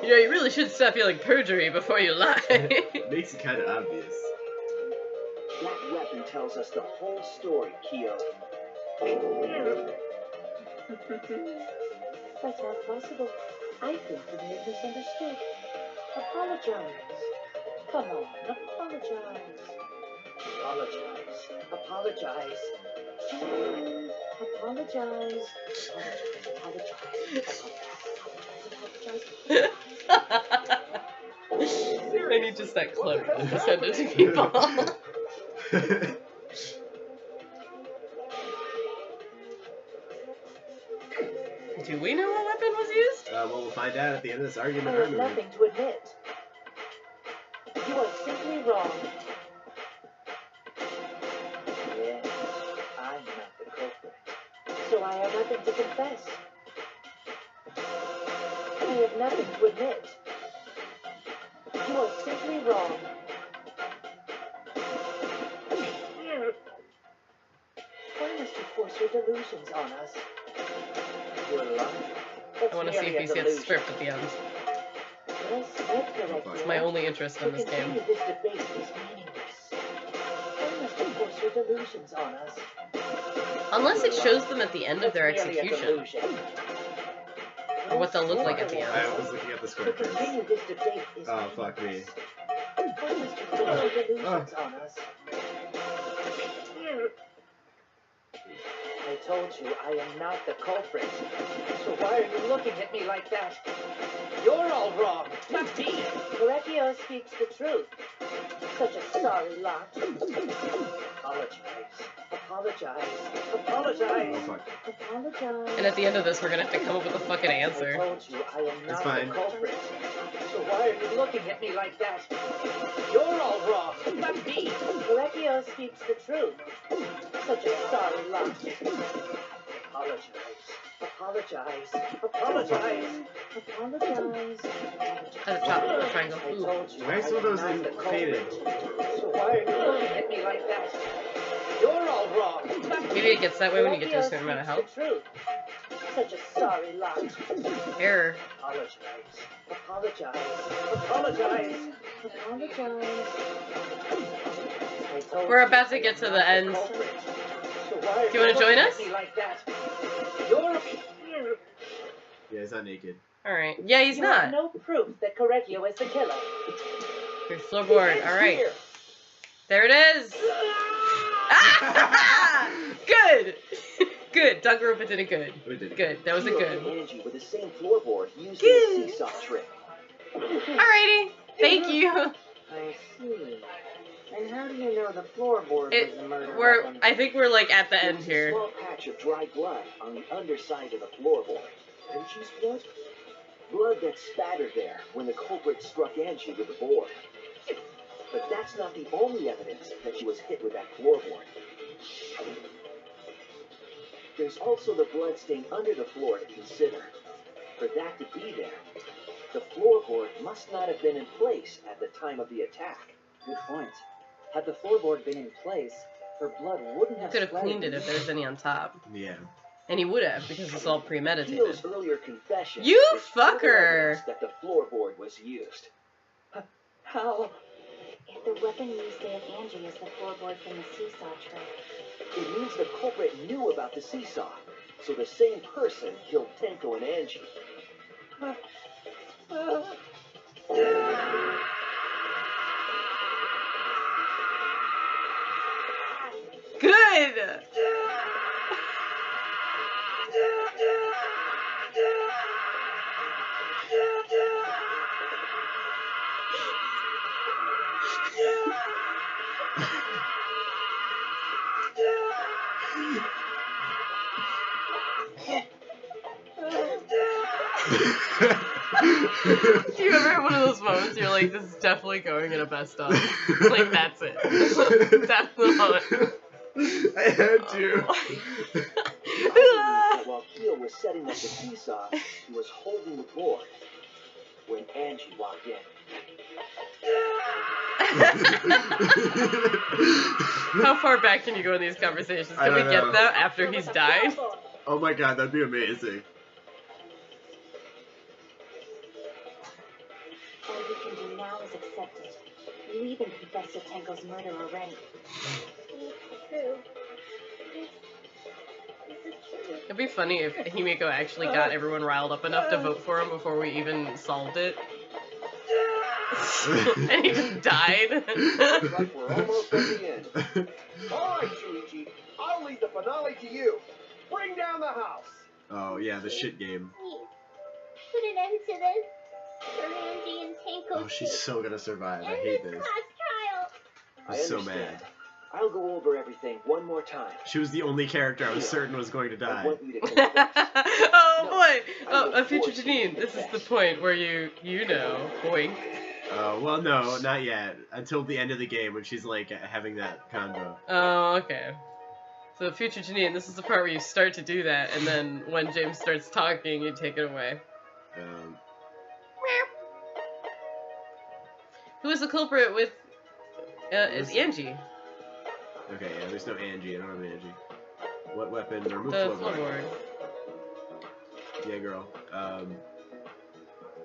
Yeah, you really should stop yelling perjury before you lie. makes it kind of obvious. That weapon tells us the whole story, Kyo. That's not possible. I think you may have misunderstood. Apologize. Come on, apologize. Apologize. Apologize. Apologize. I need just that clip to send it to people. Do we know what weapon was used? Well, we'll find out at the end of this argument. I have nothing to admit. You are simply wrong. Yes, I'm not the culprit. So I have nothing to confess. I have nothing to admit. You are simply wrong. Why must you force your delusions on us? You're lying. I want to see if he gets stripped at the end. Well said, correct. It's my only interest in this game. This debate is meaningless. Why must you force force your delusions on us. Unless it shows them at the end of their It's merely a execution. delusion. Or what they'll look like at the I end. was looking at the To script first. continue this debate is Oh, fuck me. pointless to force your delusions on us. I told you I am not the culprit. So why are you looking at me like that? You're all wrong, not me. Correcchio speaks the truth. Such a sorry lot. Apologize. Apologize. Oh, fuck. Apologize. And at the end of this, we're gonna have to come up with a fucking I answer. told you I am That's not fine. the culprit. So why are you looking at me like that? You're all wrong, not me. Correcchio speaks the truth. Such a sorry lot. Apologize. Apologize. Apologize. At the top of the triangle. I Ooh. told you Why are some of I am those not the faded? culprit. So why are you looking at me like that? You're all wrong, not me. Maybe it gets that way when you get to a certain amount of health. Correcchio speaks the truth. Such a sorry lot. Error. Apologize. Apologize. Apologize. I told We're you about to I get am to the not end. culprit. So why are Do you wanna join looking at us? me like that? You're Yeah, he's not naked. Alright. Yeah, he's You have not. no proof that Correcchio is the killer. Here's floorboard. Alright. Here. There it is. Ah! Good. Good. Doug Rupa did it good. We did. Good. That was a Hero good. and Angie with the same floorboard using Good. the seesaw trick. Alrighty. Thank you. I see. And how do you know the floorboard It- was a murder We're. weapon? I think we're like at the There end was a here. small patch of dry blood on the underside of the floorboard. Angie's blood? Blood that spattered there when the culprit struck Angie with the board. But that's not the only evidence that she was hit with that floorboard. There's also the blood stain under the floor to consider. For that to be there, the floorboard must not have been in place at the time of the attack. Good point. Had the floorboard been in place, her blood wouldn't You have could have splattered cleaned it if there was any on top. Yeah. And he would have, because it's all premeditated. Keo's earlier confession You is further fucker! evidence that the floorboard was used. How? If the weapon used to hit Angie is the floorboard from the seesaw trick, It means the culprit knew about the seesaw, so the same person killed Tenko and Angie. Good! Do you ever have one of those moments you're like, this is definitely going in a best of? Like, that's it. That's the moment. I had to. I believe that while Keo was setting up the seesaw, he was holding the board when Angie walked in. How far back can you go in these conversations? I Can we don't get know. that after he's died? Oh my god, that'd be amazing. all we can do now is accept it. You even confessed to Tenko's murder already. It's true. This is true. It'd be funny if Himiko actually got everyone riled up enough to vote for him before we even solved it. And he just died. Looks like we're almost at the end. All right, Shuichi, I'll leave the finale to you. Bring down the house. Oh yeah, the shit game. Please, put an end to this. For Angie and Tenko's Oh, she's sake. so gonna survive. I End hate this this. class trial. I I'm so understand. mad. I'll go over everything one more time. She was the only character I was certain was going to I die. want you to confess. Oh boy! Oh, I a future will force you Janine. to This is the confess. point where you know, boink. Oh, well, no, not yet. Until the end of the game when she's like having that convo. Oh, okay. So future Janine, this is the part where you start to do that, and then when James starts talking, you take it away. Who is the culprit with? Is Angie. Okay, yeah, there's no Angie. I don't have an Angie. What weapon? Remove The floorboard. floorboard. Yeah, girl.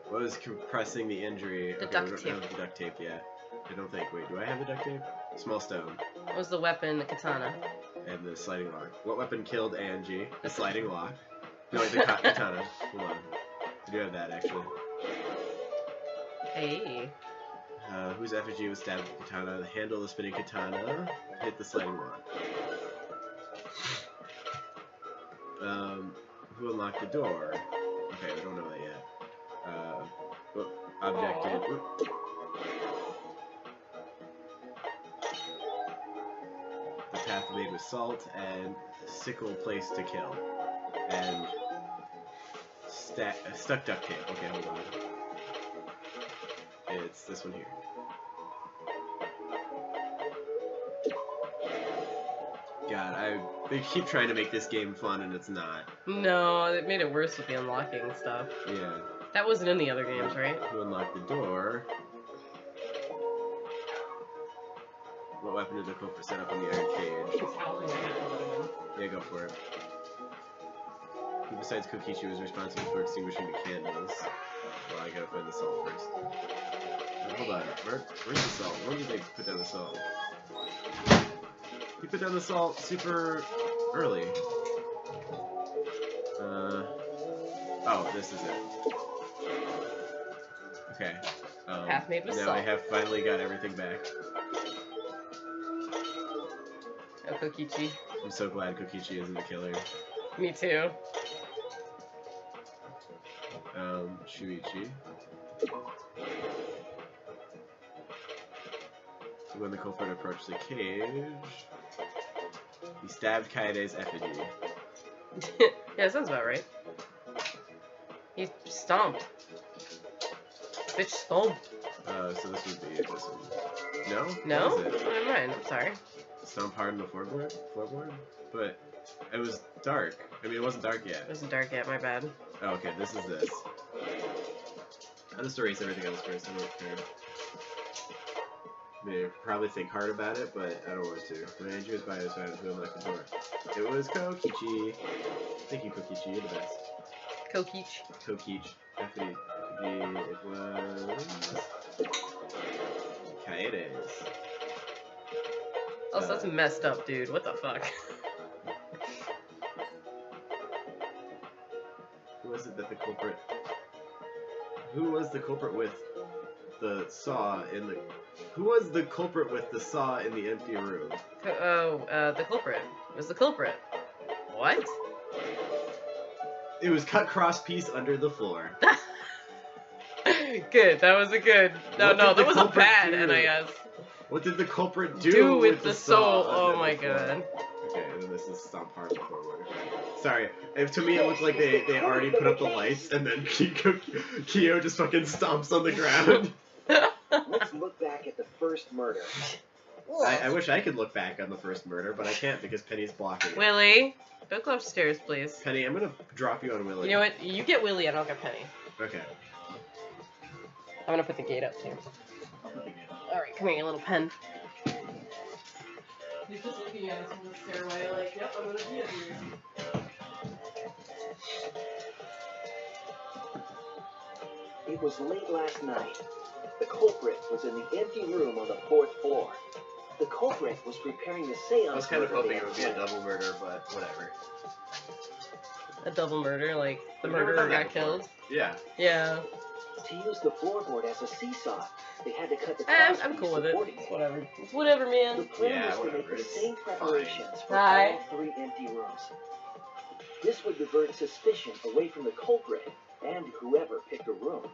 What was compressing the injury? The Okay, duct we don't tape. have the duct tape yet. I don't think. Wait, do I have the duct tape? Small stone. What was the weapon? The katana. And the sliding lock. What weapon killed Angie? The sliding lock. No, wait, the katana. Hold on. I do have that, actually. Hey. Whose effigy was stabbed with the katana? The handle of the spinning katana. Hit the sliding lock. Who unlocked the door? Okay, we don't know that yet. Objected. The path made with salt and sickle place to kill. And stuck duct tape. Okay, hold on. It's this one here. God, they keep trying to make this game fun and it's not. No, it made it worse with the unlocking stuff. Yeah. That wasn't in the other games, right? Who unlocked the door? What weapon did the culprit set up on the iron cage? Yeah, go for it. Who besides Kokichi was responsible for extinguishing the candles? Well, I gotta find the salt first. Hold on, where's the salt? When did they put down the salt? You put down the salt super early. Oh, this is it. Okay. Half made with now salt. I have finally got everything back. Oh, Kokichi. I'm so glad Kokichi isn't the killer. Me too. Shuichi. So when the culprit approached the cage, he stabbed Kaede's effigy. Yeah, sounds about right. He stomped. Bitch stomped. So this would be this one. No? No? What is it? Never mind, I'm sorry. Stomp hard on the floorboard? But it was dark. I mean, it wasn't dark yet. It wasn't dark yet, my bad. Oh, okay, this is this. I'll just erase everything else first, I don't care. I mean, I probably think hard about it, but I don't want to. When Angie was by his side, who unlocked the door? It was Kokichi. Thank you, Kokichi, you're the best. Kokich. Effigy. It was... Kaede's. Also, that's messed up, dude. What the fuck? Who was it that the culprit... Who was the culprit with the saw in the... Who was the culprit with the saw in the empty room? The culprit. It was the culprit. What? It was cut cross piece under the floor. Good. That was a good... No, that was a bad NIS. What did the culprit do with the soul? saw Oh my god. Okay, and then this is stomp hard forward. Sorry, to me it looked like they already put up the lights and then Kyo just fucking stomps on the ground. Let's look back at the first murder. I wish I could look back on the first murder, but I can't because Penny's blocking it. Willie, don't go upstairs, please. Penny, I'm gonna drop you on Willie. You know what? You get Willie and I'll get Penny. Okay. I'm gonna put the gate up too. Alright, come here, you little pen. He's just looking at us from the stairway like, yep, I'm gonna be up here. It was late last night. The culprit was in the empty room on the 4th floor. The culprit was preparing the seance. I was kind of murder hoping they it would be had a double murder, but whatever. A double murder, like the We've never murderer done that got before. killed? Yeah. Yeah. To use the floorboard as a seesaw, they had to cut the I'm cool with it. It's whatever. It's whatever, The man. plan Yeah, was to make whatever. the same preparations for Hi. all 3 empty rooms. This would divert suspicion away from the culprit and whoever picked a room.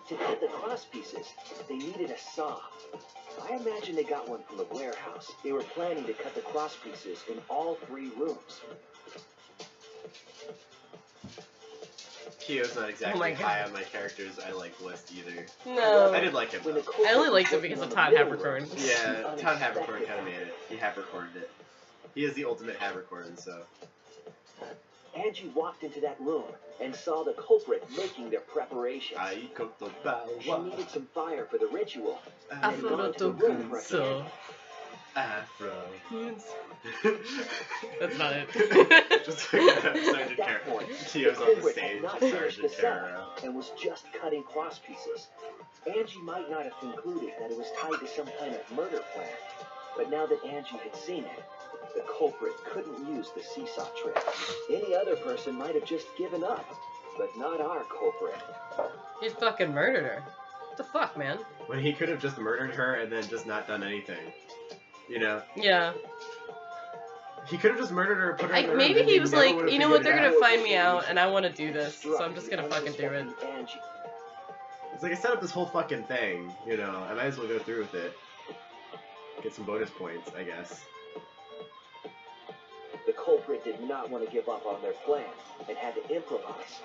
To cut the cross pieces, they needed a saw. I imagine they got one from the warehouse. They were planning to cut the cross pieces in all 3 rooms. Kyo's not exactly my God. high on my characters I like list either. No. I did like him When though. the culprit I only liked it was because of working Todd on the middle Havercorn. room, Yeah, Todd unexpected Havercorn kind of happened. made it. He Havercorned it. He is the ultimate Havercorn, so. Angie walked into that room and saw the culprit making their preparations. She needed some fire for the ritual. And gone to the room for a candle. Afro. That's not it. Just like Sergeant At that Carrera. point, Kyo's the on the culprit stage had not with finished the Sergeant setup Carrera. and was just cutting cross pieces. Angie might not have concluded that it was tied to some kind of murder plan, but now that Angie had seen it, the culprit couldn't use the seesaw trick. Any other person might have just given up, but not our culprit. He fucking murdered her. What the fuck, man? When he could have just murdered her and then just not done anything. You know? Yeah. He could have just murdered her, put her in the room, Maybe and he they was never like, would have you know what, figured they're it gonna out. find me out, and I want to do this, so I'm just gonna fucking do it. Angie. It's like, I set up this whole fucking thing, you know, I might as well go through with it. Get some bonus points, I guess. The culprit did not want to give up on their plan and had to improvise.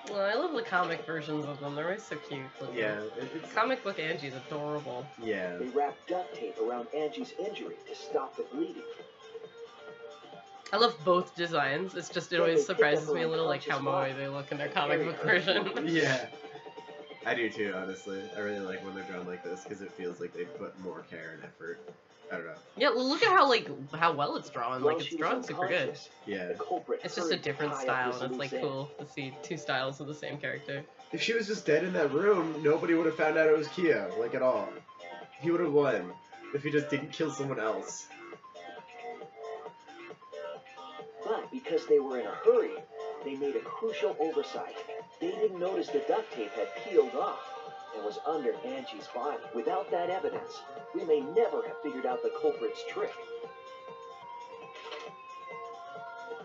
Well, I love the comic versions of them. They're always so cute. Looking. Yeah, it's... Comic book Angie's adorable. Yeah. They wrapped duct tape around Angie's injury to stop the bleeding. I love both designs. It's just, it always surprises me a little, like, how moe they look in their comic book version. Yeah. I do too, honestly. I really like when they're drawn like this, because it feels like they put more care and effort. I don't know. Yeah, well, look at how, like, how well it's drawn. Like, it's drawn super good. Yeah. It's just a different style, and it's, like, cool to see two styles of the same character. If she was just dead in that room, nobody would have found out it was Kia, like, at all. He would have won if he just didn't kill someone else. But because they were in a hurry, they made a crucial oversight. They didn't notice the duct tape had peeled off and was under Angie's body. Without that evidence, we may never have figured out the culprit's trick.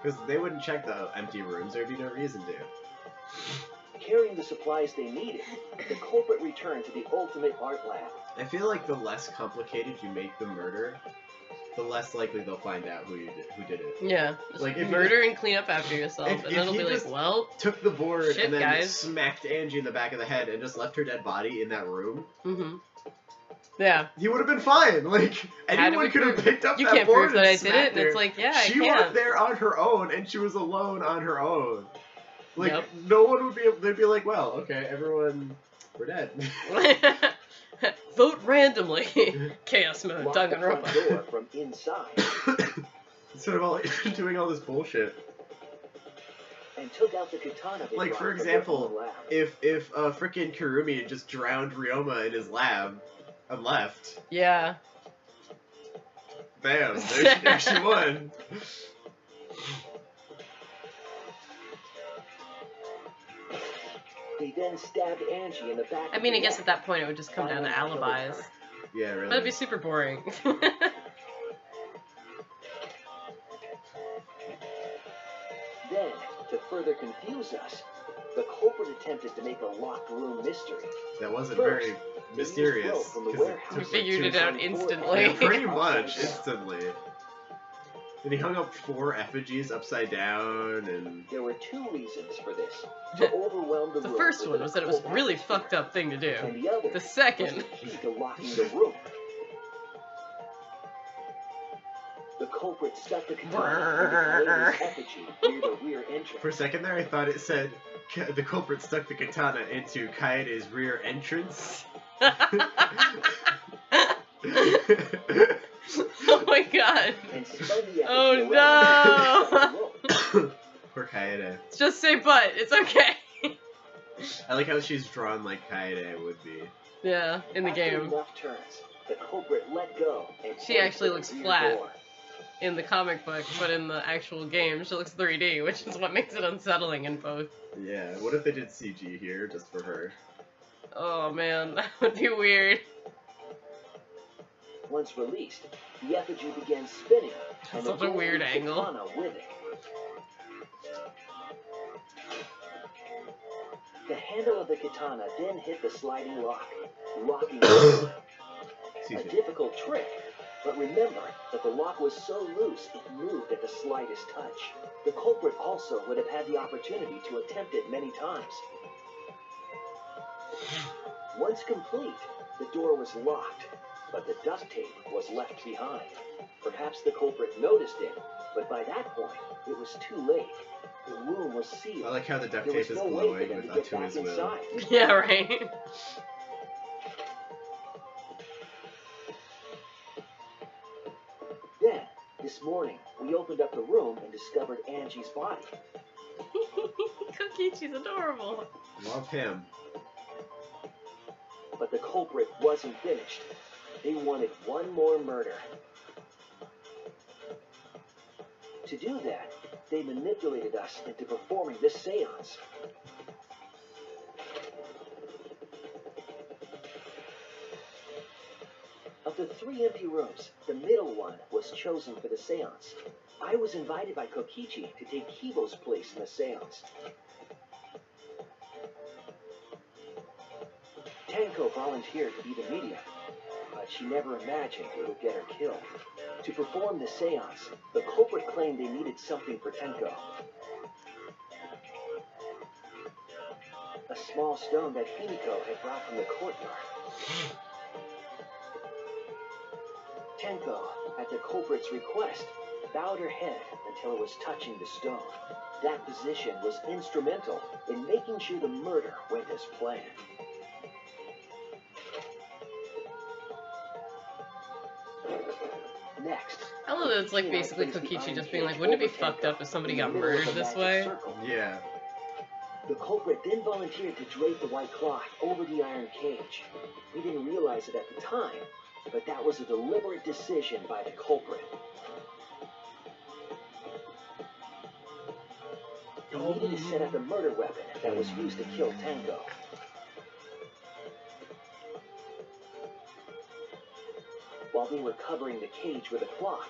Because they wouldn't check the empty rooms, there'd be no reason to. Carrying the supplies they needed, the culprit returned to the ultimate art lab. I feel like the less complicated you make the murder, the less likely they'll find out who did it. Yeah. Like, if murder and clean up after yourself, and then it'll be like, well, took the board shit, and then guys. smacked Angie in the back of the head and just left her dead body in that room. Mm-hmm. Yeah. He would have been fine. Like, anyone could have picked up you that can't board prove that I and did it, and her. it's like, yeah, I She can't. worked there on her own, and she was alone on her own. Like, Yep. no one would be able, they'd be like, well, okay, everyone, we're dead. Vote randomly. Chaos mode, Locked the front Danganronpa. door from inside Instead of all doing all this bullshit. and took out the katana. they Like, brought for from the example, lab. if frickin' Kurumi had just drowned Ryoma in his lab and left, Yeah. bam, there she won. They then stabbed Angie in the back. I of mean, the I guess neck. at that point it would just come down to alibis. Yeah, really. That'd be super boring. Then, to further confuse us, the culprit attempted to make a locked room mystery. That wasn't First, very he mysterious. used rope from the 'cause it warehouse. took, We like, figured 2 it out seconds. instantly. Yeah, pretty much, instantly. And he hung up 4 effigies upside down, and... There were 2 reasons for this. To overwhelm the The room first with one an was that it was a occult really atmosphere, fucked up thing to do. and the other The was second, the key to locking the room. The culprit stuck the katana in the effigy near the rear entrance. For a second there, I thought it said, the culprit stuck the katana into Kaede's rear entrance. oh my god. And spun the Oh effigy around no. the room. Poor Kaede. Just say but, it's okay. I like how she's drawn like Kaede would be. Yeah, in the After game. enough turns, the culprit let go and She pointed actually to the looks rear flat. door. In the comic book, but in the actual game, she looks 3D, which is what makes it unsettling in both. Yeah, what if they did CG here, just for her? Oh man, that would be weird. Once released, the effigy began spinning, and Such the a weird golden angle. katana with it. The handle of the katana then hit the sliding lock, locking it. A Excuse me. difficult trick, but remember that the lock was so loose it moved at the slightest touch. The culprit also would have had the opportunity to attempt it many times. Once complete, the door was locked, but the duct tape was left behind. Perhaps the culprit noticed it, but by that point, it was too late. The room was sealed. I like how the duct There tape was is no way for glowing them to with get to back his will. inside. Yeah, right. Then, this morning, we opened up the room and discovered Angie's body. Cookie, she's adorable. Love him. the culprit wasn't finished. They wanted one more murder. To do that, they manipulated us into performing this seance. Of the 3 empty rooms, the middle one was chosen for the seance. I was invited by Kokichi to take Kibo's place in the seance. Tenko volunteered to be the medium, but she never imagined it would get her killed. To perform the seance, the culprit claimed they needed something for Tenko. A small stone that Himiko had brought from the courtyard. Tenko, at the culprit's request, bowed her head until it was touching the stone. That position was instrumental in making sure the murder went as planned. Next, I love that it's like basically Kokichi just being like, wouldn't it be fucked up if somebody got murdered this way? Yeah. The culprit then volunteered to drape the white cloth over the iron cage. We didn't realize it at the time, but that was a deliberate decision by the culprit. He needed to set up the murder weapon that was used to kill Tenko. While they were covering the cage with a cloth,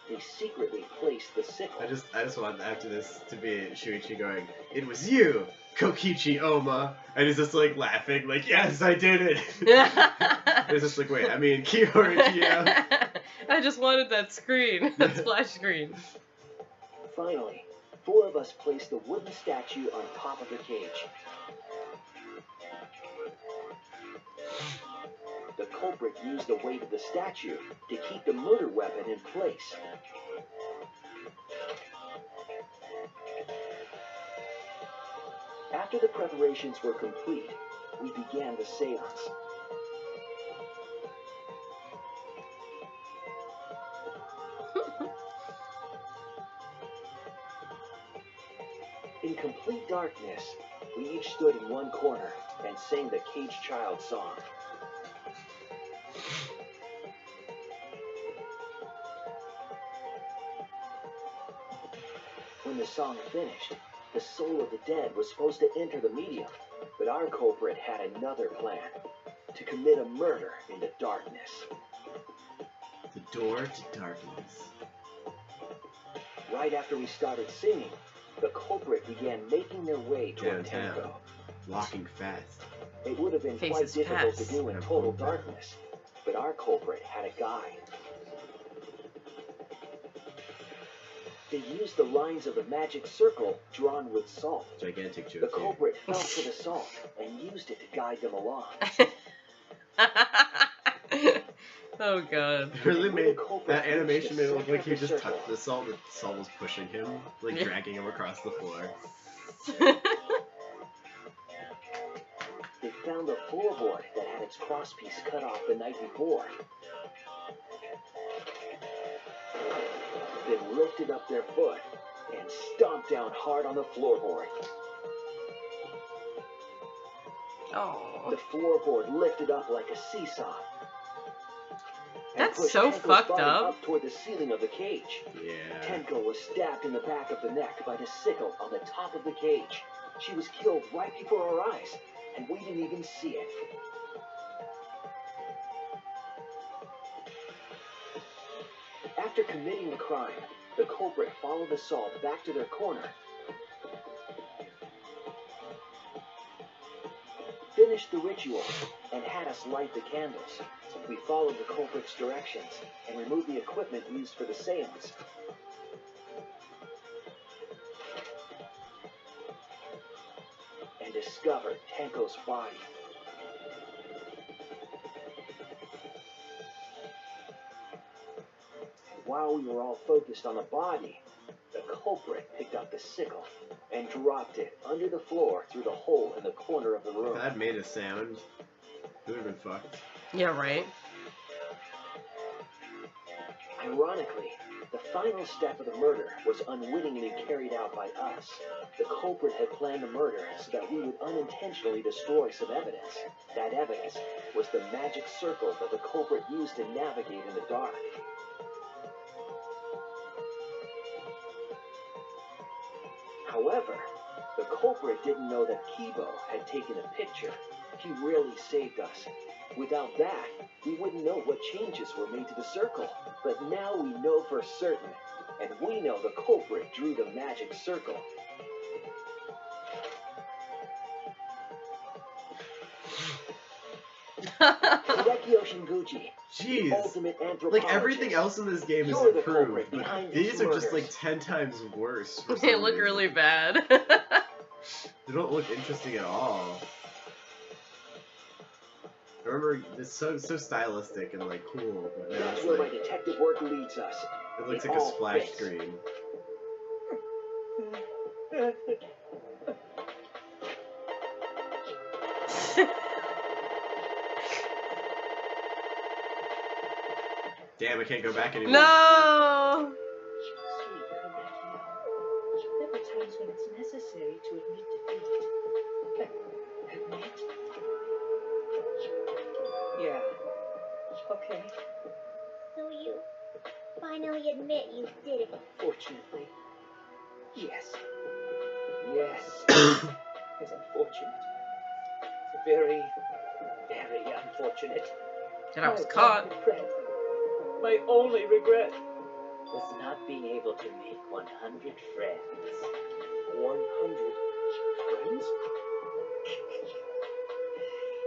they secretly placed the sickle. I just want after this to be Shuichi going, "It was you, Kokichi Oma," and he's just like laughing, like, "Yes, I did it." It's just like, wait, I mean, Kiyoru Kiyo. I just wanted that screen, that splash screen. Finally, 4 of us placed the wooden statue on top of the cage. The culprit used the weight of the statue to keep the murder weapon in place. After the preparations were complete, we began the seance. In complete darkness, we each stood in one corner and sang the Cage Child song. When the song finished, the soul of the dead was supposed to enter the medium, but our culprit had another plan: to commit a murder in the darkness. The door to darkness. Right after we started singing, the culprit began making their way toward Downtown. Tenko. Walking fast. It would have been quite Faces difficult pass. to do in total darkness, but our culprit had a guide. They used the lines of the magic circle drawn with salt. Gigantic joke. The culprit felt for the salt and used it to guide them along. Oh god. It really made that animation made it look like he just touched the salt. The salt was pushing him, like Yeah. dragging him across the floor. They found a floorboard that had its crosspiece cut off the night before. Then lifted up their foot and stomped down hard on the floorboard. Oh. The floorboard lifted up like a seesaw. And That's pushed so Tenko's fucked body up. toward the ceiling of the cage. Yeah. Tenko was stabbed in the back of the neck by the sickle on the top of the cage. She was killed right before our eyes, and we didn't even see it. After committing the crime, the culprit followed the salt back to their corner, finished the ritual, and had us light the candles. We followed the culprit's directions and removed the equipment used for the seance. And discovered Tenko's body. And while we were all focused on the body, the culprit picked up the sickle and dropped it under the floor through the hole in the corner of the room. If that made a sound, it would have been fucked. Yeah, right. Ironically, The final step of the murder was unwittingly carried out by us. The culprit had planned the murder so that we would unintentionally destroy some evidence. That evidence was the magic circle that the culprit used to navigate in the dark. However, the culprit didn't know that Kibo had taken a picture. He really saved us. Without that, we wouldn't know what changes were made to the circle. But now we know for certain, and we know the culprit drew the magic circle. Hideki Oshinguchi, Jeez. ultimate anthropologist. Like, everything else in this game is You're the improved, culprit but behind these these are just murders. like 10 times worse. For They some look reason. really bad. They don't look interesting at all. I remember it's so stylistic and like cool, but now That's it's where my like detective work leads us. it looks It like a all splash fits. screen. Damn, I can't go back anymore. No! Sweet, come back here. There are times when it's necessary to admit defeat. Admit? Yeah. Okay. So you finally admit you did it. Fortunately. Yes. Yes. It's unfortunate. Very, very unfortunate. And I was My caught. one regret, my only regret was not being able to make 100 friends. 100 friends?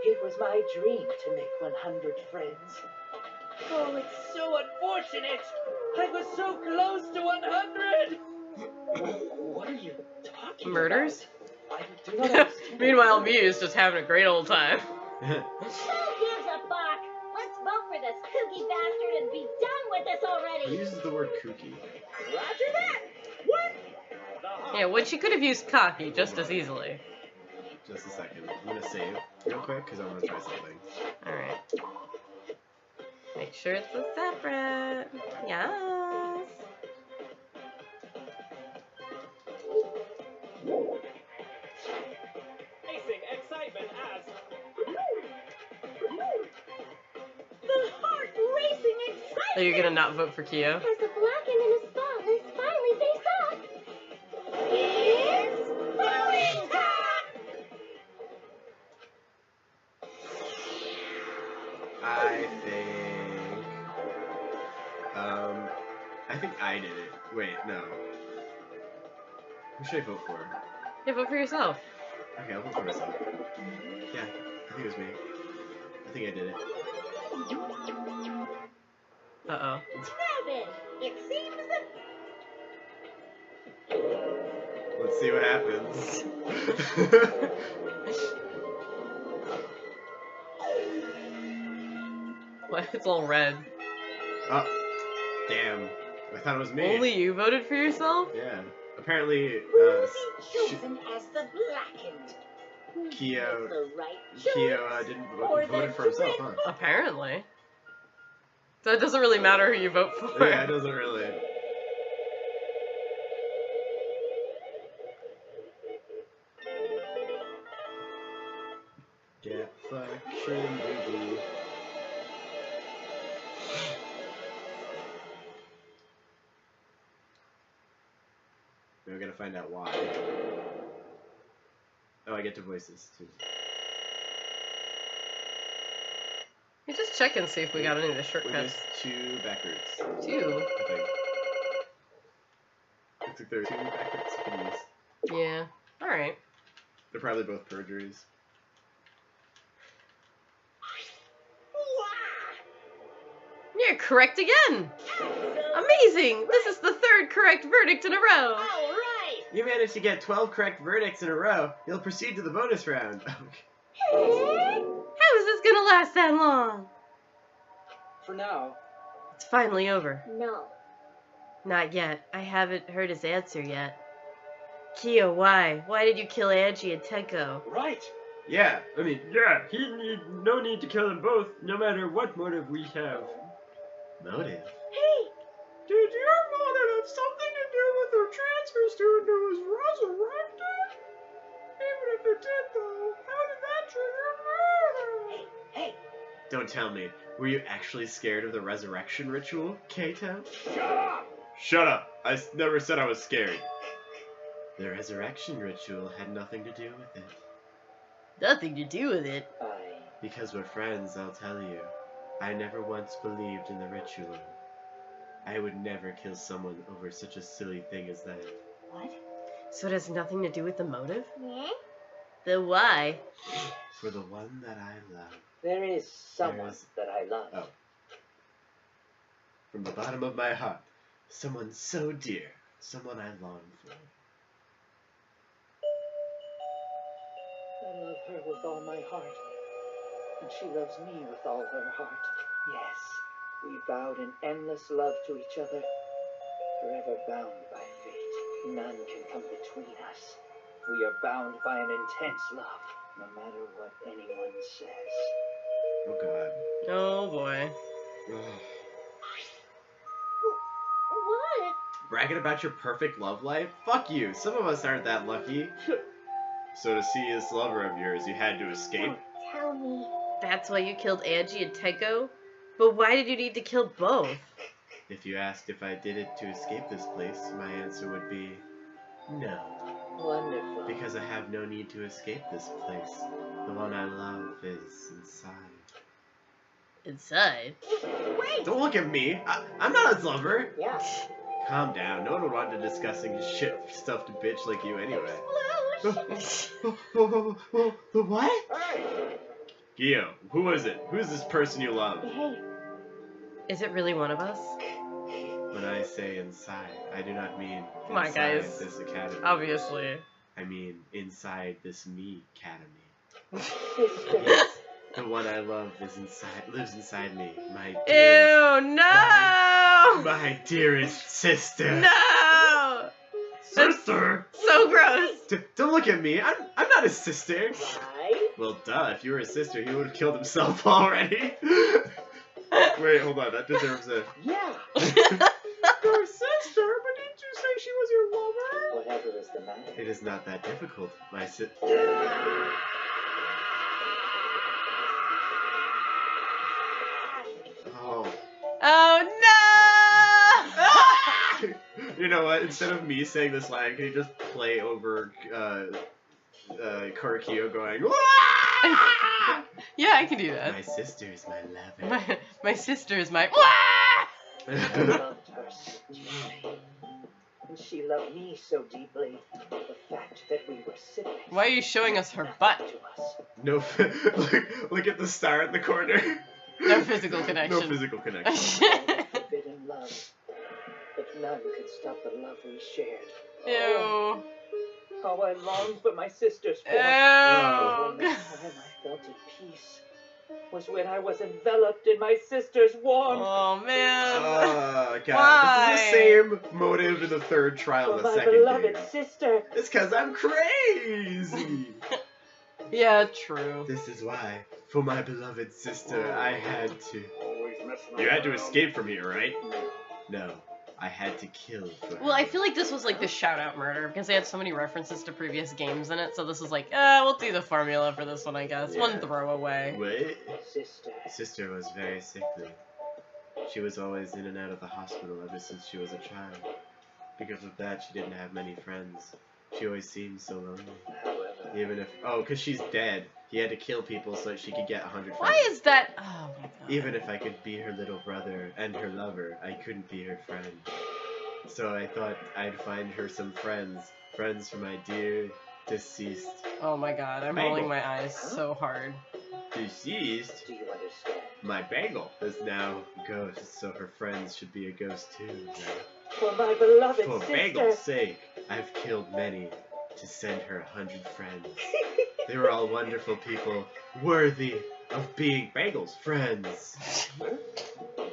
It was my dream to make 100 friends. Oh, it's so unfortunate! I was so close to 100! What are you talking Murders? I do not understand. Meanwhile, Miu's just having a great old time. Who gives a fuck? Let's vote for this kooky bastard and be done with this Who already. uses the word kooky? Roger that. What? Yeah, when she could have used cocky just as easily. Just a second. I'm gonna save real quick because I want to try something. Alright. Make sure it's a separate. Yes. Facing excitement as The heart racing excitement. Are you gonna not vote for Kyo? As the blackened and his spotless finally face off. It's voting time. I think I did it. Wait, no. Who should I vote for? Yeah, vote for yourself. Okay, I'll vote for myself. Yeah, I think it was me. I think I did it. Uh-oh. Now then, it seems that Let's see what happens. What? It's all red. Oh, damn. I thought it was me. Only you voted for yourself? Yeah. Apparently, will be chosen as the blackened. Kyo, The right Kyo didn't or vote the for himself, huh? Apparently. So it doesn't really matter who you vote for. Yeah, it doesn't really. Get flexion, baby. We're gonna find out why. Oh, I get to voice this too. You just check and see if we got any of the We shortcuts. missed 2 back routes. 2? I think. Looks like there are 2 back routes you can use. Yeah. Alright. They're probably both perjuries. You're correct again! Amazing! This is the 3rd correct verdict in a row! All right. You managed to get 12 correct verdicts in a row. You'll proceed to the bonus round. How is this gonna last that long? For now. It's finally over. No. Not yet. I haven't heard his answer yet. Kyo, why? Why did you kill Angie and Tenko? right. Yeah, no need to kill them both, no matter what motive we have. Motive? Hey, Did your Don't tell me. Were you actually scared of the resurrection ritual, Kato? Shut up! Shut up! I never said I was scared. The resurrection ritual had nothing to do with it. Nothing to do with it. Because we're friends, I'll tell you. I never once believed in the ritual. I would never kill someone over such a silly thing as that. What? So it has nothing to do with the motive? Yeah? Then why? For the one that I love. There is someone that I love. Oh. From the bottom of my heart. Someone so dear. Someone I long for. I love her with all my heart, and she loves me with all her heart. Yes, we vowed an endless love to each other, forever bound by fate. None can come between us. We are bound by an intense love, no matter what anyone says. Oh God. Oh boy. What? Bragging about your perfect love life? Fuck you. Some of us aren't that lucky. So to see this lover of yours, you had to escape? Don't tell me. That's why you killed Angie and Tenko? But why did you need to kill both? If you asked if I did it to escape this place, my answer would be no. Wonderful. Because I have no need to escape this place. The one I love is inside. Inside? Wait! Don't look at me. I'm not his lover. Yeah. Calm down. No one would want to discussing shit stuffed bitch like you anyway. The what? Hey! Gio, who is it? Who's this person you love? Hey, Is it really one of us? When I say inside, I do not mean Come on, inside guys. this academy. Obviously. I mean inside this me academy. Sister. Yes, the one I love lives inside me. My Ew, dearest, no! my dearest sister. No! Sister? So gross. Don't look at me. I'm not his sister. Why? Well, duh. If you were his sister, he would have killed himself already. Wait, hold on. That deserves a. Yeah. Your sister? But didn't you say she was your lover? Whatever is the matter. It is not that difficult. My sister. Oh. Oh no! You know what? Instead of me saying this line, can you just play over Korikyo going, Yeah, I can do that. my sister is my lover. My sister is my. I loved her so deeply, and she loved me so deeply. The fact that we were siblings. Why are you showing us her butt? To us. No, look at the star in the corner. No physical connection. No physical connection. Forbidden love, but none could stop the love we shared. Ew. How I longed for my sister's form. The Ew. only time I felt at peace was when I was enveloped in my sister's warmth. Oh man. Oh God! Why? This is the same motive in the third trial For in the my second beloved game. sister. It's because I'm crazy. Yeah, true. This is why, for my beloved sister, I had to. Always messing You had to around. escape from here, right? No, I had to kill for her. Well, I feel like this was like the shout-out murder because they had so many references to previous games in it. So this is like, we'll do the formula for this one, I guess. Yeah. One throwaway. Wait. Sister. Sister was very sickly. She was always in and out of the hospital ever since she was a child. Because of that, she didn't have many friends. She always seemed so lonely. However, Even if, because she's dead. He had to kill people so she could get 100 friends. Why is that? Oh my god. Even if I could be her little brother and her lover, I couldn't be her friend. So I thought I'd find her some friends. Friends for my dear deceased. Oh my god, I'm Bagel. rolling my eyes so hard. Deceased? do you understand? My bagel is now a ghost, so her friends should be a ghost too. Right? For my beloved For sister. Bagel's sake, I've killed many to send her 100 friends. They were all wonderful people, worthy of being Bagel's friends.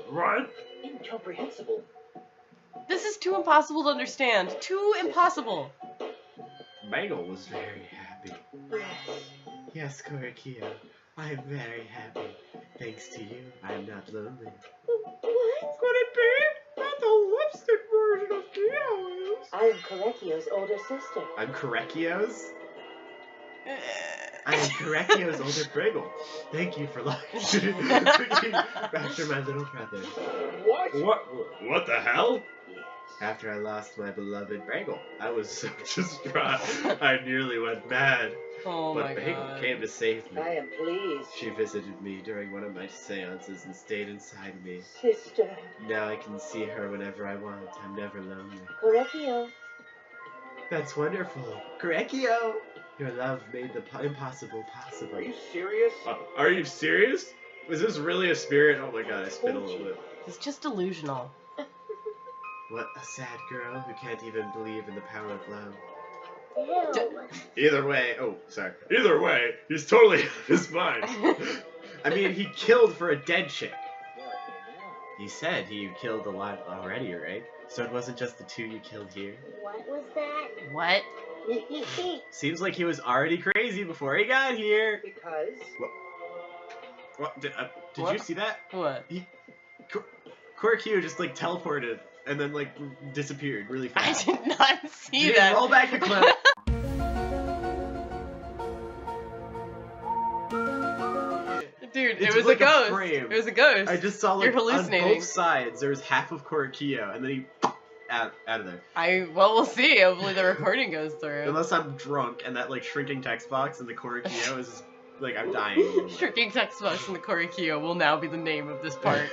What? Incomprehensible. This is too impossible to understand. Too impossible. Bagel was very happy. Yes. Yes, Korikyo, I am very happy. Thanks to you, I am not lonely. what? Could it be that the lipstick version of Gio is? I am Korekio's older sister. I'm Korekio's? I am Korekio's older Briggle. Thank you for looking after my little brother. What the hell? After I lost my beloved Briggle, I was so distraught I nearly went mad. Oh But my Bagel god. came to save me. I am pleased. She visited me during one of my seances and stayed inside me. Sister. Now I can see her whenever I want. I'm never lonely. Korekio. That's wonderful. Korekio! Your love made the impossible possible. Are you serious? Are you serious? Was this really a spirit? Oh my god, I spit a little bit. He's just delusional. What a sad girl who can't even believe in the power of love. Ew. Either way, Either way, he's totally out of his mind. I mean, he killed for a dead chick. He said he killed a lot already, right? So it wasn't just the two you killed here? What was that? What? Seems like he was already crazy before he got here. Because What? Did What? you see that? What? Korekio just like teleported and then like disappeared really I fast. did not see You that. roll back the clip. Dude, It's it was like a a ghost. frame. It was a ghost. I just saw like You're on hallucinating. both sides there was half of Korekio and then he out of there. Well, we'll see. Hopefully the recording goes through. Unless I'm drunk and that like shrinking text box and the Korekio is just, like I'm dying. Shrinking text box in the Korekio will now be the name of this part.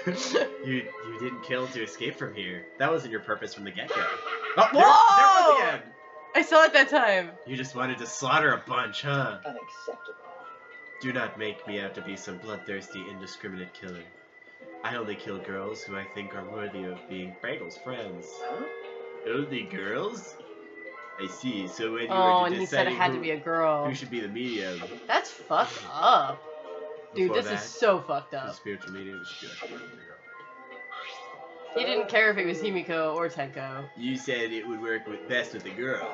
You didn't kill to escape from here. That wasn't your purpose from the get-go. Oh, Whoa! there it was again. I saw it that time. You just wanted to slaughter a bunch, huh? Unacceptable. Do not make me out to be some bloodthirsty, indiscriminate killer. I only kill girls who I think are worthy of being Braggle's friends. Huh? Only girls? I see. So when you Oh, were and he said it deciding had to be a girl. who should be the medium, That's fucked up. Dude, Before this that, is so fucked the up. spiritual medium should be like, He didn't care if it was Himiko or Tenko. you said it would work best with the girl.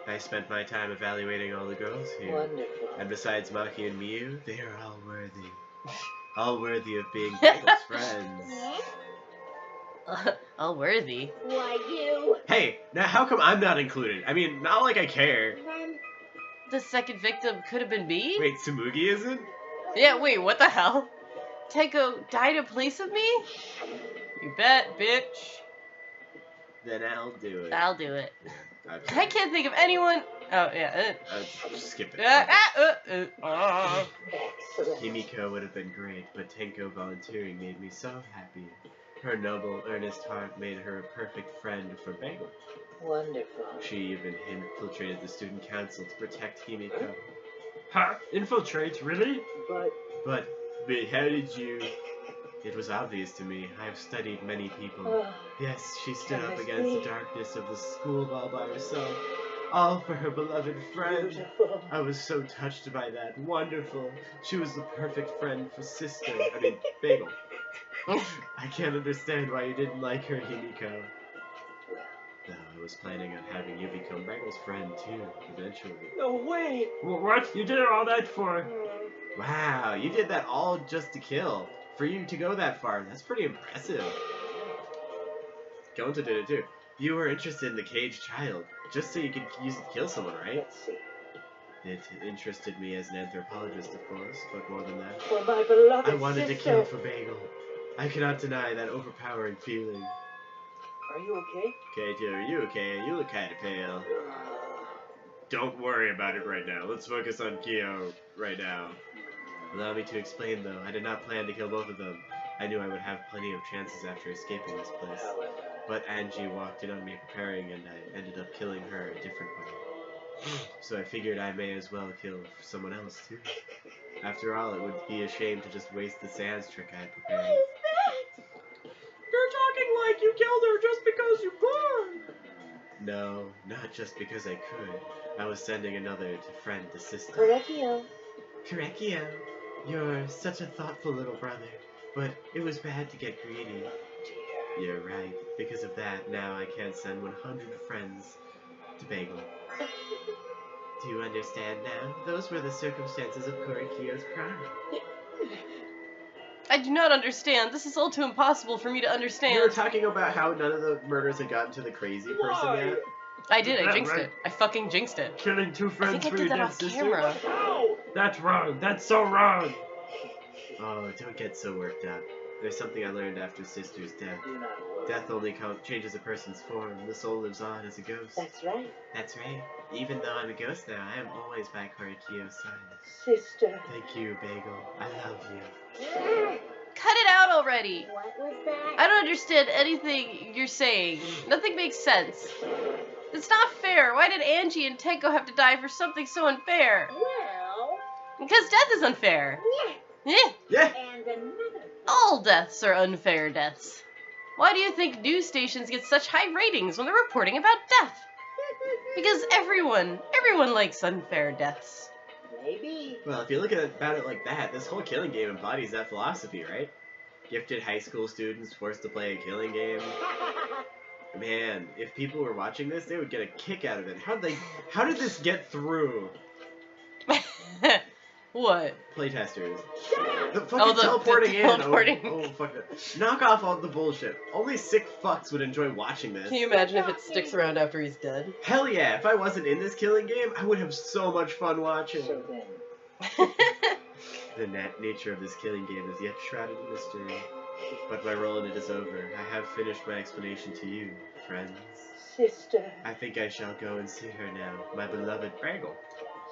I spent my time evaluating all the girls here. Wonderful. And besides Maki and Miu, they are all worthy. All worthy of being Braggle's friends. All worthy. Why you? Hey, now how come I'm not included? I mean, not like I care. Then The second victim could have been me? Wait, Tsumugi isn't? Yeah, wait, what the hell? Tenko died in place of me? You bet, bitch. Then I'll do it. I'll do it. I I can't think of anyone. Oh, yeah. skip it. Oh. Himiko would have been great, but Tenko volunteering made me so happy. Her noble, earnest heart made her a perfect friend for Bagel. Wonderful. She even infiltrated the student council to protect Himiko. Huh? Infiltrate, really? But how did you... It was obvious to me. I have studied many people. Yes, she stood up against the darkness of the school all by herself. All for her beloved friend. Beautiful. I was so touched by that. Wonderful. She was the perfect friend for Bagel. I can't understand why you didn't like her, Himiko. Though I was planning on having you become Bagel's friend too, eventually. No way! What? You did all that for? Wow, you did that all just to kill. For you to go that far, that's pretty impressive. Gonta did it too. You were interested in the caged child, just so you could use it to kill someone, right? Let's see. It interested me as an anthropologist, of course, but more than that. For my beloved I wanted to sister. kill for Bagel. I cannot deny that overpowering feeling. Are you okay? Kaito, are you okay? You look kinda pale. Don't worry about it right now. Let's focus on Kyo right now. Allow me to explain, though. I did not plan to kill both of them. I knew I would have plenty of chances after escaping this place. But Angie walked in on me preparing, and I ended up killing her a different way. So I figured I may as well kill someone else, too. After all, it would be a shame to just waste the Sans trick I had prepared. what is that? You're talking like you killed her just because you could! No, not just because I could. I was sending another to friend the sister. Korekio. Korekio, you're such a thoughtful little brother, but it was bad to get greedy. You're right. Because of that, now I can't send 100 friends to Bagel. Do you understand now? Those were the circumstances of Korekio's crime. I do not understand. This is all too impossible for me to understand. You were talking about how none of the murders had gotten to the crazy person yet? I did. I Is that jinxed right? it. I fucking jinxed it. Killing two I friends think I for did your that dead off sister? camera. How? That's wrong. That's so wrong. Oh, don't get so worked up. There's something I learned after Sister's death. Do not worry. Death only changes a person's form. The soul lives on as a ghost. That's right. That's right. Even though I'm a ghost now, I am always by Korikio's side. Sister. Thank you, Bagel. I love you. Cut it out already. What was that? I don't understand anything you're saying. Nothing makes sense. It's not fair. Why did Angie and Tenko have to die for something so unfair? Well, Because death is unfair. yeah. Yeah. And another. All deaths are unfair deaths. Why do you think news stations get such high ratings when they're reporting about death? Because everyone likes unfair deaths. Maybe. Well, if you look about it like that, this whole killing game embodies that philosophy, right? Gifted high school students forced to play a killing game. Man, if people were watching this, they would get a kick out of it. How did this get through? What? Playtesters. Shut The up! fucking the teleporting in. teleporting. Oh, fuck it. Knock off all the bullshit. Only sick fucks would enjoy watching this. Can you imagine if it sticks around after he's dead? Hell yeah, if I wasn't in this killing game, I would have so much fun watching. So then, The nature of this killing game is yet shrouded in mystery. But my role in it is over. I have finished my explanation to you, friends. sister. I think I shall go and see her now, my beloved Bagel.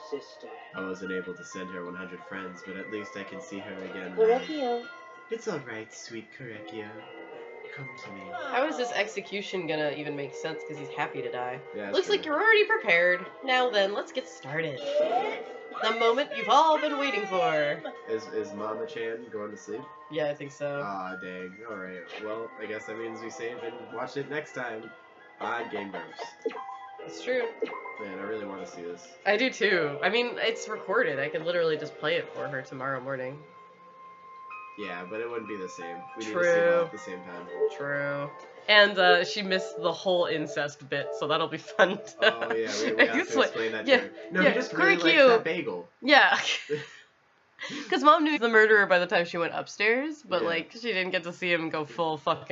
Sister. I wasn't able to send her 100 friends, but at least I can see her again. Correcchio. It's alright, sweet Correcchio. Come to me. How is this execution gonna even make sense? Because he's happy to die. Yeah, that's Looks like true. you're already prepared. Now then, let's get started. The moment you've all been waiting for. Is Mama Chan going to sleep? Yeah, I think so. Ah, dang. Alright, well, I guess that means we save and watch it next time on Game Grumps. It's true. Man, I really want to see this. I do too. I mean, it's recorded. I could literally just play it for her tomorrow morning. Yeah, but it wouldn't be the same. We need to see it True. all at the same time. True. And she missed the whole incest bit, so that'll be fun. Oh yeah, we have to explain that to her. No, yeah, he just really likes Correcchio. that bagel. Yeah. Because Mom knew the murderer by the time she went upstairs, but Yeah. like she didn't get to see him go full fucking